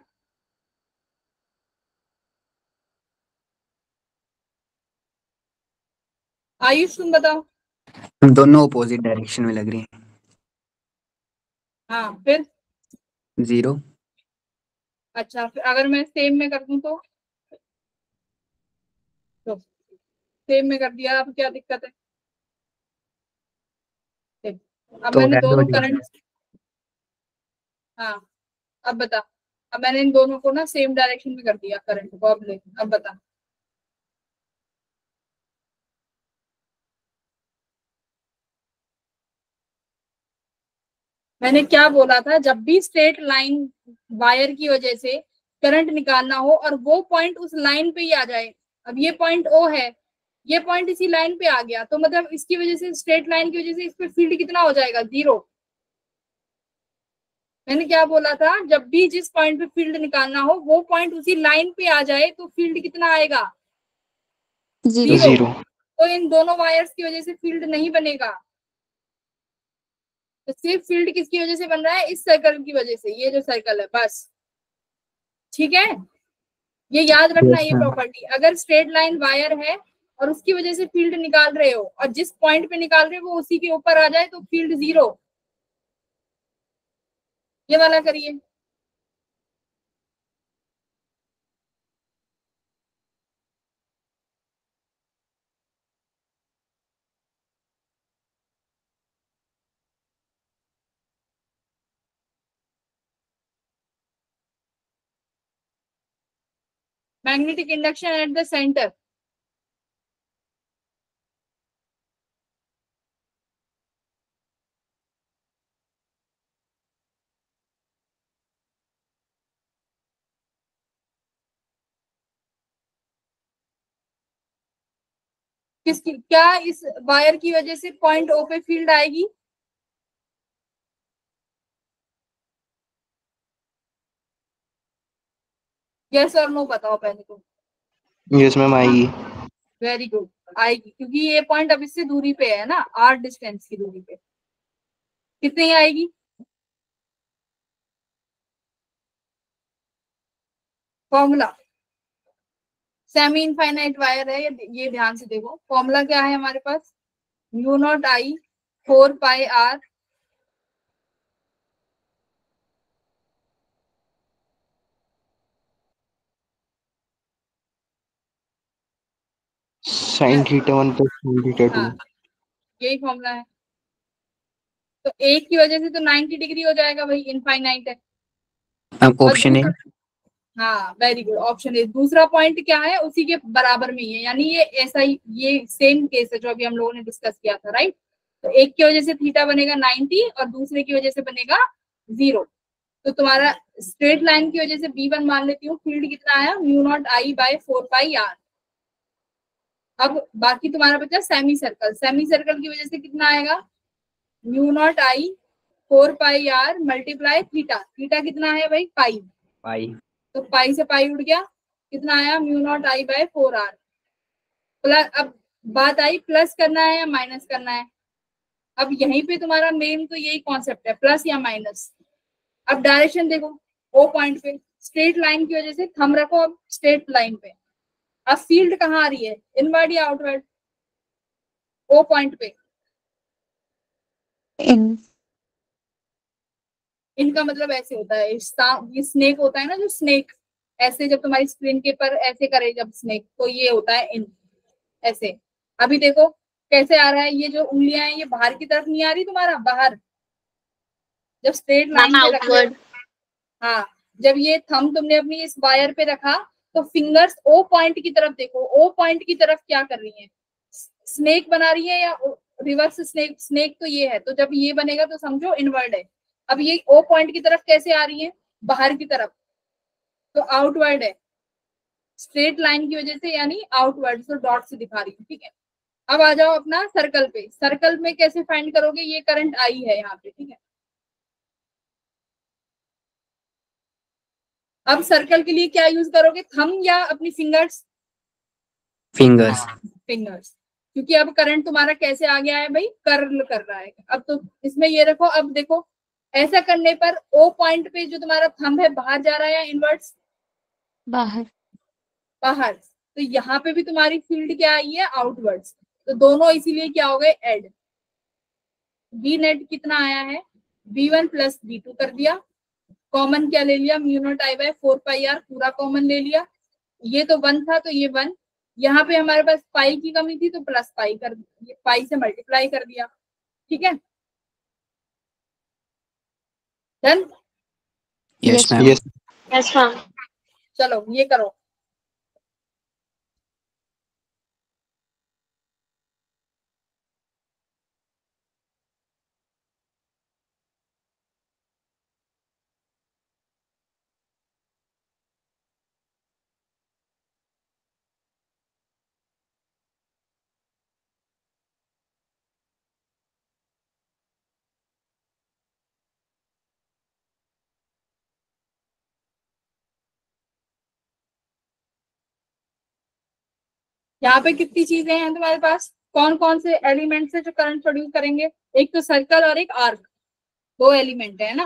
आयुष तुम बताओ। दोनों अपोजिट डायरेक्शन में लग रही हैं। हाँ फिर 0। अच्छा, फिर अगर मैं सेम में कर दूं तो सेम में कर दिया, अब क्या दिक्कत है। अब तो मैंने ऐड हो दोनों जाएगा। करंट, हाँ अब बता, अब मैंने इन दोनों को ना सेम डायरेक्शन में कर दिया करंट को, अब ले, अब बता। मैंने क्या बोला था, जब भी स्ट्रेट लाइन वायर की वजह से करंट निकालना हो और वो पॉइंट उस लाइन पे ही आ जाए, अब ये पॉइंट ओ है, ये पॉइंट इसी लाइन पे आ गया, तो मतलब इसकी वजह से, स्ट्रेट लाइन की वजह से इस पे फील्ड कितना हो जाएगा, 0। मैंने क्या बोला था, जब भी जिस पॉइंट पे फील्ड निकालना हो वो पॉइंट उसी लाइन पे आ जाए तो फील्ड कितना आएगा, 0। 0। जीरो। तो इन दोनों वायर्स की वजह से फील्ड नहीं बनेगा, तो सिर्फ फील्ड किसकी वजह से बन रहा है, इस सर्कल की वजह से, ये जो सर्कल है बस, ठीक है। ये याद रखना, यस ये मैम। प्रॉपर्टी, अगर स्ट्रेट लाइन वायर है और उसकी वजह से फील्ड निकाल रहे हो और जिस पॉइंट पे निकाल रहे हो वो उसी के ऊपर आ जाए तो फील्ड 0। ये वाला करिए। Magnetic induction at the centre, किसकी, क्या इस वायर की वजह से पॉइंट ओ पे फील्ड आएगी, यस और नो बताओ पहले तो। यस मैम आएगी। वेरी गुड, आएगी, क्योंकि ये पॉइंट अब इससे दूरी पे है ना, r डिस्टेंस की दूरी पे, कितनी आएगी, फॉर्मूला सेमी इनफाइनाइट वायर है, ये ध्यान से देखो। फॉर्मूला क्या है हमारे पास, mu naught I 4 pi r sin theta 1 plus sin theta 2। हाँ, यही फॉर्मूला है। तो एक की वजह से तो 90 डिग्री हो जाएगा भाई, इनफाइनाइट है। अब ऑप्शन है, हाँ वेरी गुड, ऑप्शन ए। दूसरा पॉइंट क्या है, उसी के बराबर में ही है, यानी ये ऐसा ही, ये सेम केस है जो अभी हम लोगों ने डिस्कस किया था, राइट। तो एक की वजह से थीटा बनेगा 90 और दूसरे की वजह से बनेगा 0। तो तुम्हारा स्ट्रेट लाइन की वजह से B1 मान लेती हूँ, फील्ड कितना आया, mu naught I by 4 pi R. अब बाकी तुम्हारा बचा सेमी सर्कल। सेमी सर्कल की वजह से कितना आएगा, mu naught I 4 pi R multiply theta. Theta कितना है भाई, पाई। पाई। तो पाई से पाई उड़ गया, कितना आया, mu naught I by 4 R. Plus, अब बात आई प्लस करना है या माइनस करना है। अब यहीं पे तुम्हारा मेन तो यही कॉन्सेप्ट है, प्लस या माइनस। अब डायरेक्शन देखो, ओ पॉइंट पे स्ट्रेट लाइन की वजह से थंब रखो अब स्ट्रेट लाइन पे। अब फील्ड कहाँ आ रही है, इनवर्ड या आउटवर्ड, ओ पॉइंट पे। इन इनका मतलब ऐसे होता है, ये स्नेक होता है ना, जो स्नेक ऐसे जब तुम्हारी स्क्रीन के पर ऐसे करे जब स्नेक, तो ये होता है इन, ऐसे। अभी देखो कैसे आ रहा है, ये जो उंगलियां हैं ये बाहर की तरफ नहीं आ रही तुम्हारा, बाहर जब स्ट्रेट लाइन पे रखा, हाँ जब ये थंब तुमने अपनी इस वायर पे रखा तो फिंगर्स ओ पॉइंट की तरफ देखो। ओ पॉइंट की तरफ क्या कर रही है, स्नेक बना रही है या रिवर्स स्नेक। स्नेक तो ये है, तो जब ये बनेगा तो समझो इनवर्ड है। अब ये ओ पॉइंट की तरफ कैसे आ रही है, बाहर की तरफ, तो आउटवर्ड है स्ट्रेट लाइन की वजह से, यानी आउटवर्ड, तो डॉट से दिखा रही हूँ, ठीक है। अब आ जाओ अपना सर्कल पे। सर्कल में कैसे फाइंड करोगे, ये करंट आई है यहाँ पे, ठीक है। अब सर्कल के लिए क्या यूज करोगे, थंब या अपनी फिंगर्स, फिंगर्स। फिंगर्स, क्योंकि अब करंट तुम्हारा कैसे आ गया है भाई, कर्ल कर रहा है। अब तो इसमें ये रखो, अब देखो ऐसा करने पर ओ पॉइंट पे जो तुम्हारा थंब है बाहर जा रहा है या इनवर्ड्स, बाहर। बाहर। तो यहाँ पे भी तुम्हारी फील्ड क्या आई है, आउटवर्ड्स। तो दोनों इसीलिए क्या हो गए, एड। बी नेट कितना आया है, B1 प्लस B2 कर दिया। कॉमन क्या ले लिया, mu naught I by 4 pi R, पूरा कॉमन ले लिया। ये तो 1 था तो ये 1। यहाँ पे हमारे पास पाई की कमी थी तो प्लस पाई कर, पाई से मल्टीप्लाई कर दिया, ठीक है। Done. Yes ma'am. Yes yes ma'am. चलो ये करो। यहाँ पे कितनी चीजें हैं तुम्हारे पास, कौन कौन से एलिमेंट है जो करंट प्रोड्यूस करेंगे, एक तो सर्कल और एक आर्क, दो एलिमेंट है ना।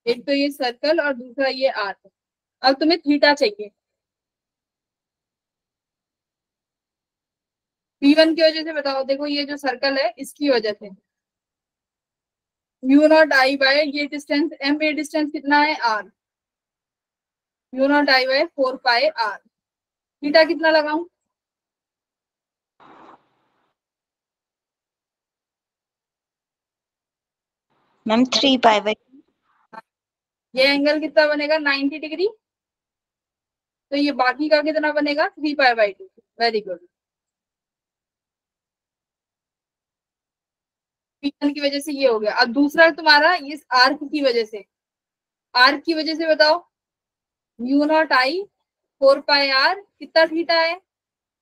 एक तो ये सर्कल और दूसरा ये आर्क। अब तुम्हें थीटा चाहिए, B1 की वजह से बताओ। देखो ये जो सर्कल है इसकी वजह से म्यू नॉट आई बाय, ये डिस्टेंस M, ये डिस्टेंस कितना है R, mu naught I by 4 pi R. Theta कितना लगाऊं, मैम 3 पाई बाय, ये एंगल कितना बनेगा 90 डिग्री। तो ये बाकी का कितना बनेगा 3 pi bye 2। Very good. P1 की वजह से ये हो गया। अब दूसरा तुम्हारा इस आर्क की वजह से, आर्क की वजह से बताओ, mu naught I 4 pi R, कितना थीटा है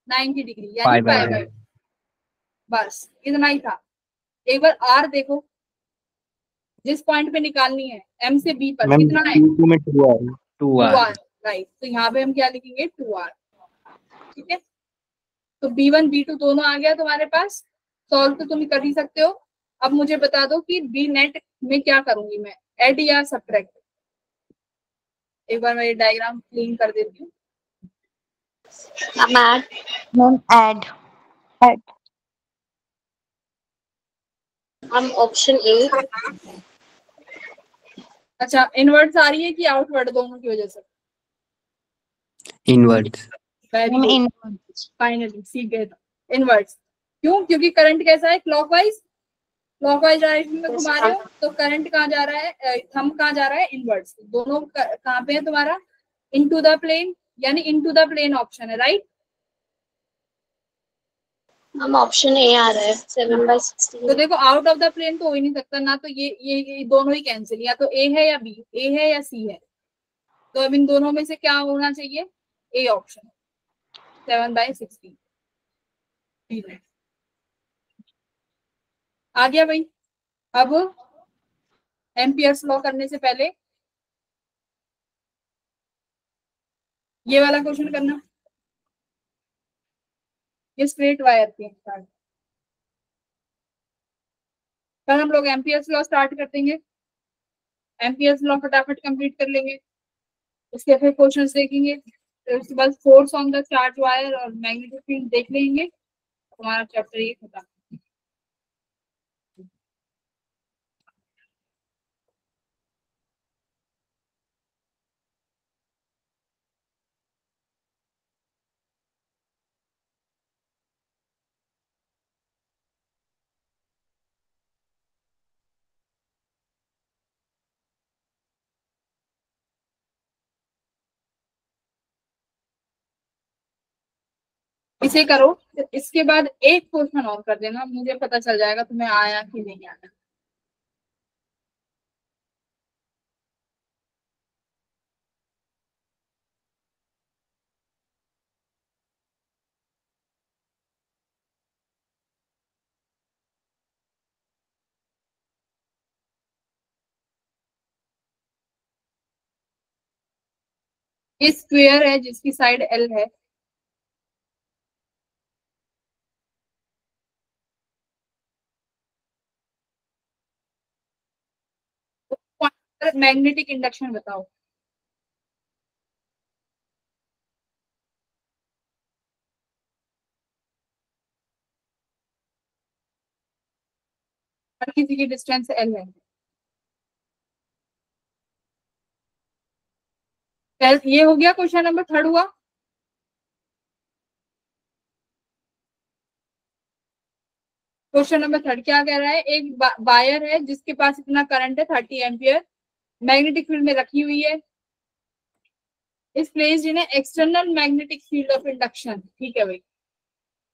90 डिग्री, यानी पाई पाई बाय बाय। बस इतना ही था। एक बार आर देखो, जिस पॉइंट पे निकालनी है M से B पर मैम कितना है, Q2 में 2 आ रही है। 2R। राइट। तो यहाँ पे हम क्या लिखेंगे 2R, ठीक है। तो B1 B2 दोनों आ गया तुम्हारे पास। सॉल्व तो तुम कर ही सकते हो। अब मुझे बता दो कि बी नेट में क्या करूंगी मैं, ऐड या सब्ट्रैक्ट। एक बार मैं ये डायग्राम क्लीन कर देती हूँ। मैम ऐड ऐड हम ऑप्शन ए। अच्छा, इनवर्ड्स आ रही है कि आउटवर्ड, दोनों की वजह से? Inwards. वेरी मैम गुड, इन फाइनली सीख गए। इनवर्ड्स क्यों? क्योंकि करंट कैसा है, क्लॉकवाइज, क्लॉकवाइज डायरेक्शन में घुमा रहे हो, तो करंट कहाँ जा रहा है, थंब कहाँ जा रहा है, इनवर्ड्स। दोनों कहाँ पे है तुम्हारा, इनटू द प्लेन, यानी इनटू द प्लेन ऑप्शन है, राइट। हम ऑप्शन ए आ रहा है तो 7/16। देखो आउट ऑफ द प्लेन तो हो ही नहीं सकता ना, तो ये दोनों ही कैंसिल, या तो ए है या बी, ए है या सी है। तो अब इन दोनों में से क्या होना चाहिए, ए ऑप्शन, 7/16। आ गया भाई। अब एम्पियर्स लॉ करने से पहले ये वाला क्वेश्चन करना। ये स्ट्रेट वायर थी। कल हम लोग एम्पियर्स लॉ स्टार्ट कर देंगे, एम्पियर्स लॉ फटाफट कंप्लीट कर लेंगे, उसके फिर क्वेश्चंस देखेंगे, फिर उसके बाद force on the charge wire और मैग्नेटिक फील्ड देख लेंगे, हमारा चैप्टर ये खत्म। इसे करो, इसके बाद एक क्वेश्चन और कर देना, मुझे पता चल जाएगा तुम्हें आया कि नहीं आया। ये स्क्वेयर है जिसकी साइड एल है, मैग्नेटिक इंडक्शन बताओ। हर किसी की डिस्टेंस एल है। ये हो गया, क्वेश्चन नंबर थर्ड हुआ। क्वेश्चन नंबर थर्ड क्या कह रहा है, एक वायर है जिसके पास इतना करंट है 30 एम्पियर, मैग्नेटिक फील्ड में रखी हुई है, is placed in external magnetic field of induction. ठीक है भाई,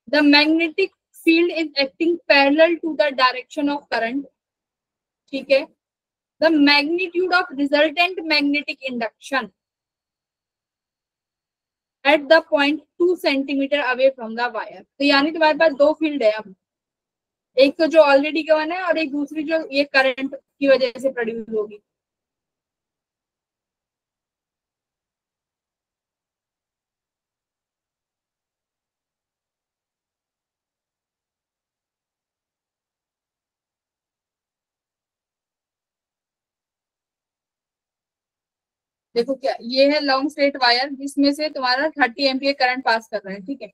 the magnetic field is acting parallel to the direction of current. ठीक है, the magnitude of resultant magnetic induction at the point 2 centimetre away from the wire. तो यानी तुम्हारे पास दो field है अब, एक तो जो ऑलरेडी गिवन है और एक दूसरी जो ये करंट की वजह से प्रोड्यूस होगी। देखो क्या, ये है लॉन्ग स्ट्रेट वायर जिसमें से तुम्हारा 30 एम्पियर करंट पास कर रहा है। ठीक है,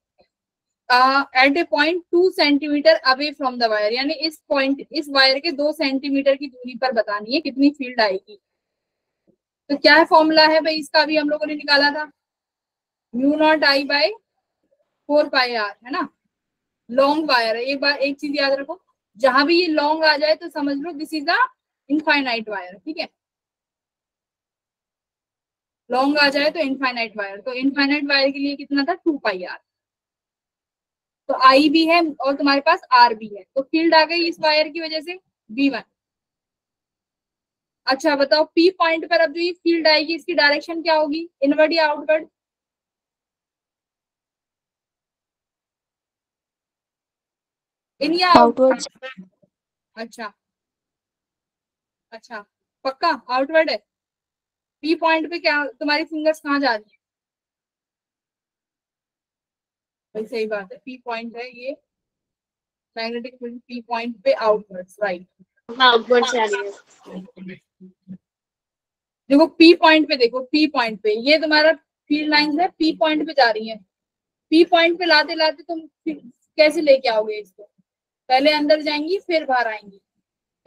at a point 2 centimetre away from the wire, यानी इस पॉइंट, इस वायर के 2 सेंटीमीटर की दूरी पर बतानी है कितनी फील्ड आएगी। तो क्या है फॉर्मूला है भाई इसका, भी हम लोगों ने निकाला था, μ0I/4πr, है ना। लॉन्ग वायर है, एक बार एक चीज याद रखो, जहां भी ये लॉन्ग आ जाए तो समझ लो this is a infinite wire. ठीक है, लॉन्ग आ जाए तो इनफाइनाइट वायर, तो इनफाइनाइट वायर के लिए कितना था, 2πr। तो आई भी है और तुम्हारे पास आर भी है, तो फील्ड आ गई इस वायर की वजह से V1। अच्छा बताओ, P पॉइंट पर अब जो ये फील्ड आएगी इसकी डायरेक्शन क्या होगी, इनवर्ड या आउटवर्ड? इन या आउटवर्ड? अच्छा अच्छा, पक्का आउटवर्ड है। P पॉइंट पे क्या तुम्हारी फिंगर्स कहाँ जा रही है? भाई सही बात है, P पॉइंट है ये, मैग्नेटिक फील्ड पी पॉइंट पे आउटवर्ड्स, राइट। आउटवर्ड से आ रही है। देखो पी पॉइंट पे, देखो पी पॉइंट पे ये तुम्हारा फील्ड लाइंस है, पी पॉइंट पे जा रही है। पी पॉइंट पे लाते लाते तुम कैसे लेके आओगे इसको? पहले अंदर जाएंगी फिर बाहर आएंगी,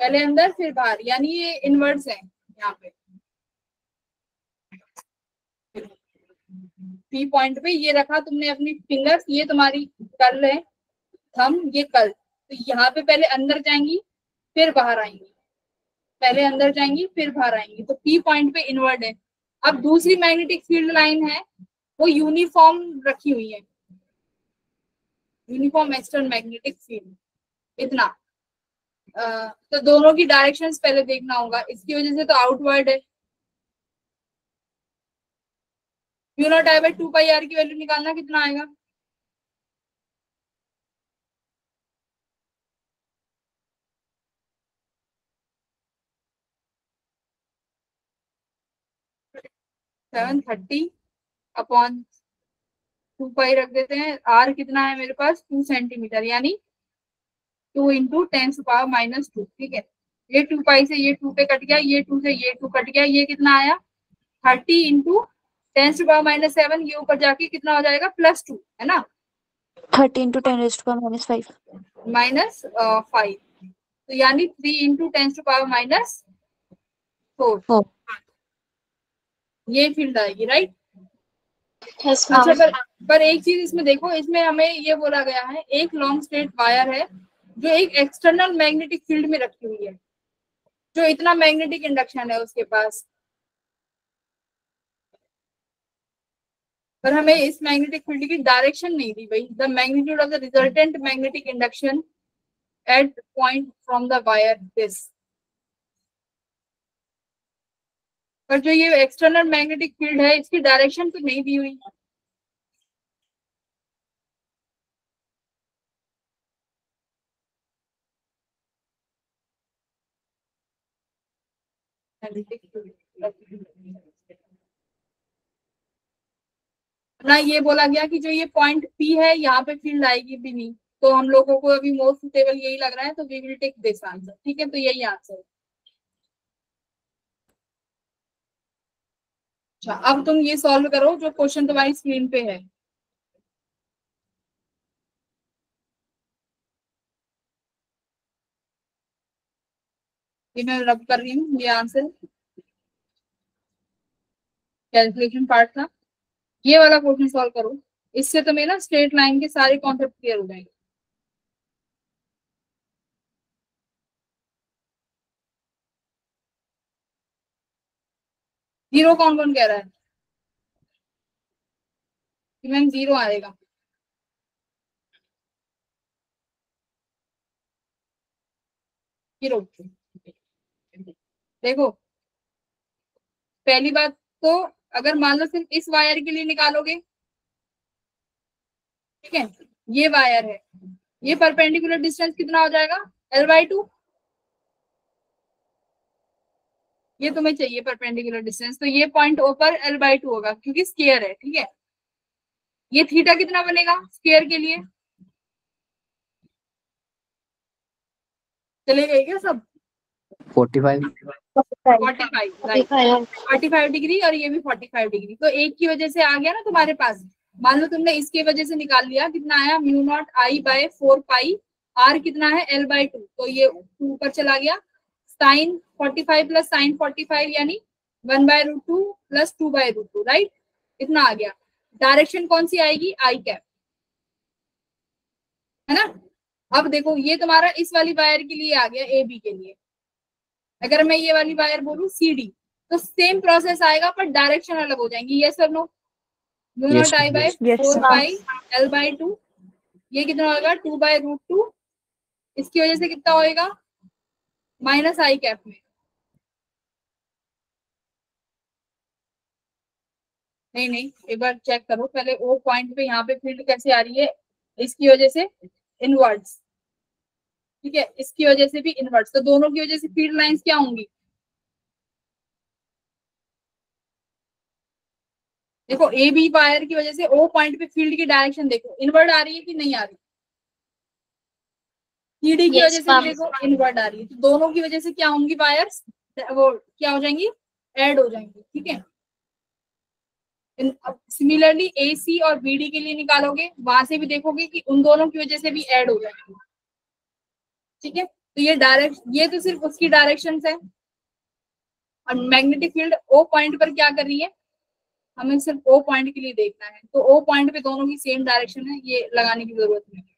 पहले अंदर फिर बाहर, यानी ये इनवर्स है यहाँ पे। पी पॉइंट पे ये रखा तुमने अपनी फिंगर्स, ये तुम्हारी कर्ल है, थंब, ये कर्ल। तो यहाँ पे पहले अंदर जाएंगी फिर बाहर आएंगी, पहले अंदर जाएंगी फिर बाहर आएंगी, तो पी पॉइंट पे इनवर्ड है। अब दूसरी मैग्नेटिक फील्ड लाइन है वो यूनिफॉर्म रखी हुई है, यूनिफॉर्म एक्सटर्नल मैग्नेटिक फील्ड, इतना। तो दोनों की डायरेक्शंस पहले देखना होगा, इसकी वजह से तो आउटवर्ड है। Mu naught I by 2 pi R की वैल्यू निकालना, कितना आएगा? सेवन 30 अपॉन 2 पाई रख देते हैं। आर कितना है मेरे पास? 2 सेंटीमीटर, यानी 2 इंटू 10⁻²। ठीक है, ये 2 पाई से ये 2 पे कट गया, ये 2 से ये 2 कट गया, ये कितना आया? 30 इंटू 10⁻⁷। ये ऊपर जाके कितना हो जाएगा? +2, है ना? 30 into 10⁻⁵. -5, तो यानी 3 इंटू 10⁻⁴। 4. ये फील्ड आएगी, राइट। Yes, अच्छा, ma'am. पर एक चीज इसमें देखो, इसमें हमें ये बोला गया है एक लॉन्ग स्ट्रेट वायर है जो एक एक्सटर्नल मैग्नेटिक फील्ड में रखी हुई है, जो इतना मैग्नेटिक इंडक्शन है उसके पास, पर हमें इस मैग्नेटिक फील्ड की डायरेक्शन नहीं दी गई। The magnitude of the resultant magnetic induction at point from the wire this. पर जो ये एक्सटर्नल मैग्नेटिक फील्ड है इसकी डायरेक्शन तो नहीं दी हुई। ना ये बोला गया कि जो ये पॉइंट पी है यहाँ पे फील्ड आएगी भी नहीं, तो हम लोगों को अभी मोस्ट सुटेबल यही लग रहा है, तो we will take this answer. ठीक है, तो यही आंसर है। अच्छा, अब तुम ये सॉल्व करो जो क्वेश्चन तुम्हारी स्क्रीन पे है। ये मैं रब कर रही हूँ, ये आंसर कैलकुलेशन पार्ट था। ये वाला क्वेश्चन सॉल्व करो, इससे तुम्हें ना स्ट्रेट लाइन के सारे कॉन्सेप्ट क्लियर हो जाएंगे। जीरो कौन कौन कह रहा है कि मैम जीरो आएगा? जीरो। देखो पहली बात तो, अगर मान लो सिर्फ इस वायर के लिए निकालोगे, ठीक है, ये वायर है, ये परपेंडिकुलर डिस्टेंस कितना हो जाएगा? L/2। ये तुम्हें चाहिए परपेंडिकुलर डिस्टेंस, तो ये पॉइंट ओ पर L/2 होगा क्योंकि स्क्वायर है। ठीक है, ये थीटा कितना बनेगा स्क्वायर के लिए? चलेगा क्या सब? 45. 45, राइट, 45 डिग्री, और ये भी 45 डिग्री। तो एक की वजह से आ गया ना तुम्हारे पास। मान लो तुमने इसके वजह से निकाल लिया, कितना आया? Mu naught I by 4 pi R कितना है? L/2, तो ये ऊपर चला गया। साइन 45 प्लस साइन 45 यानी 1/√2 प्लस 2/√2, राइट, इतना आ गया। डायरेक्शन कौन सी आएगी? आई कैप, है ना। अब देखो ये तुम्हारा इस वाली वायर के लिए आ गया, ए बी के लिए। अगर मैं ये वाली वायर बोलूं सी डी, तो सेम प्रोसेस आएगा पर डायरेक्शन अलग हो जाएंगी। यस और no? Mu naught I by 4 pi L/2, ये कितना होगा? 2/√2। इसकी वजह से कितना होएगा? माइनस आई कैप में। नहीं नहीं, एक बार चेक करो पहले, ओ पॉइंट पे यहाँ पे फील्ड कैसे आ रही है? इसकी वजह से इनवर्ड्स, ठीक है, इसकी वजह से भी इनवर्ड्स, तो दोनों की वजह से फील्ड लाइंस क्या होंगी? देखो ए बी वायर की वजह से ओ पॉइंट पे फील्ड की डायरेक्शन देखो, इनवर्ड आ रही है कि नहीं आ रही? CD की Yes, वजह से ma'am. भी देखो इनवर्ट आ रही है, तो दोनों की वजह से क्या होंगी वायर्स, वो क्या हो जाएंगी, ऐड हो जाएंगी, ठीक है। सिमिलरली AC और BD के लिए निकालोगे, वहां से भी देखोगे कि उन दोनों की वजह से भी ऐड हो जाएंगी, ठीक है। तो ये तो सिर्फ उसकी डायरेक्शन है, और मैग्नेटिक फील्ड O पॉइंट पर क्या कर रही है, हमें सिर्फ O पॉइंट के लिए देखना है, तो O पॉइंट पे दोनों की सेम डायरेक्शन है, ये लगाने की जरूरत नहीं है।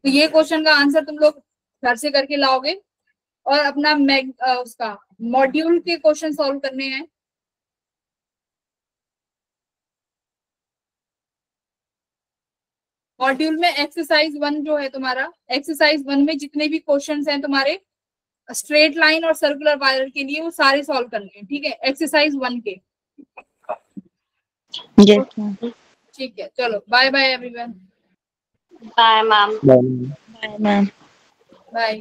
तो ये क्वेश्चन का आंसर तुम लोग घर से करके लाओगे, और अपना उसका मॉड्यूल के क्वेश्चन सॉल्व करने हैं। मॉड्यूल में एक्सरसाइज 1 जो है तुम्हारा, एक्सरसाइज 1 में जितने भी क्वेश्चंस हैं तुम्हारे स्ट्रेट लाइन और सर्कुलर वायर के लिए, वो सारे सॉल्व करने हैं, ठीक है, एक्सरसाइज 1 के। Yes, ma'am. ठीक है, चलो bye bye everyone. Bye, ma'am. Bye. Bye, ma'am. Bye.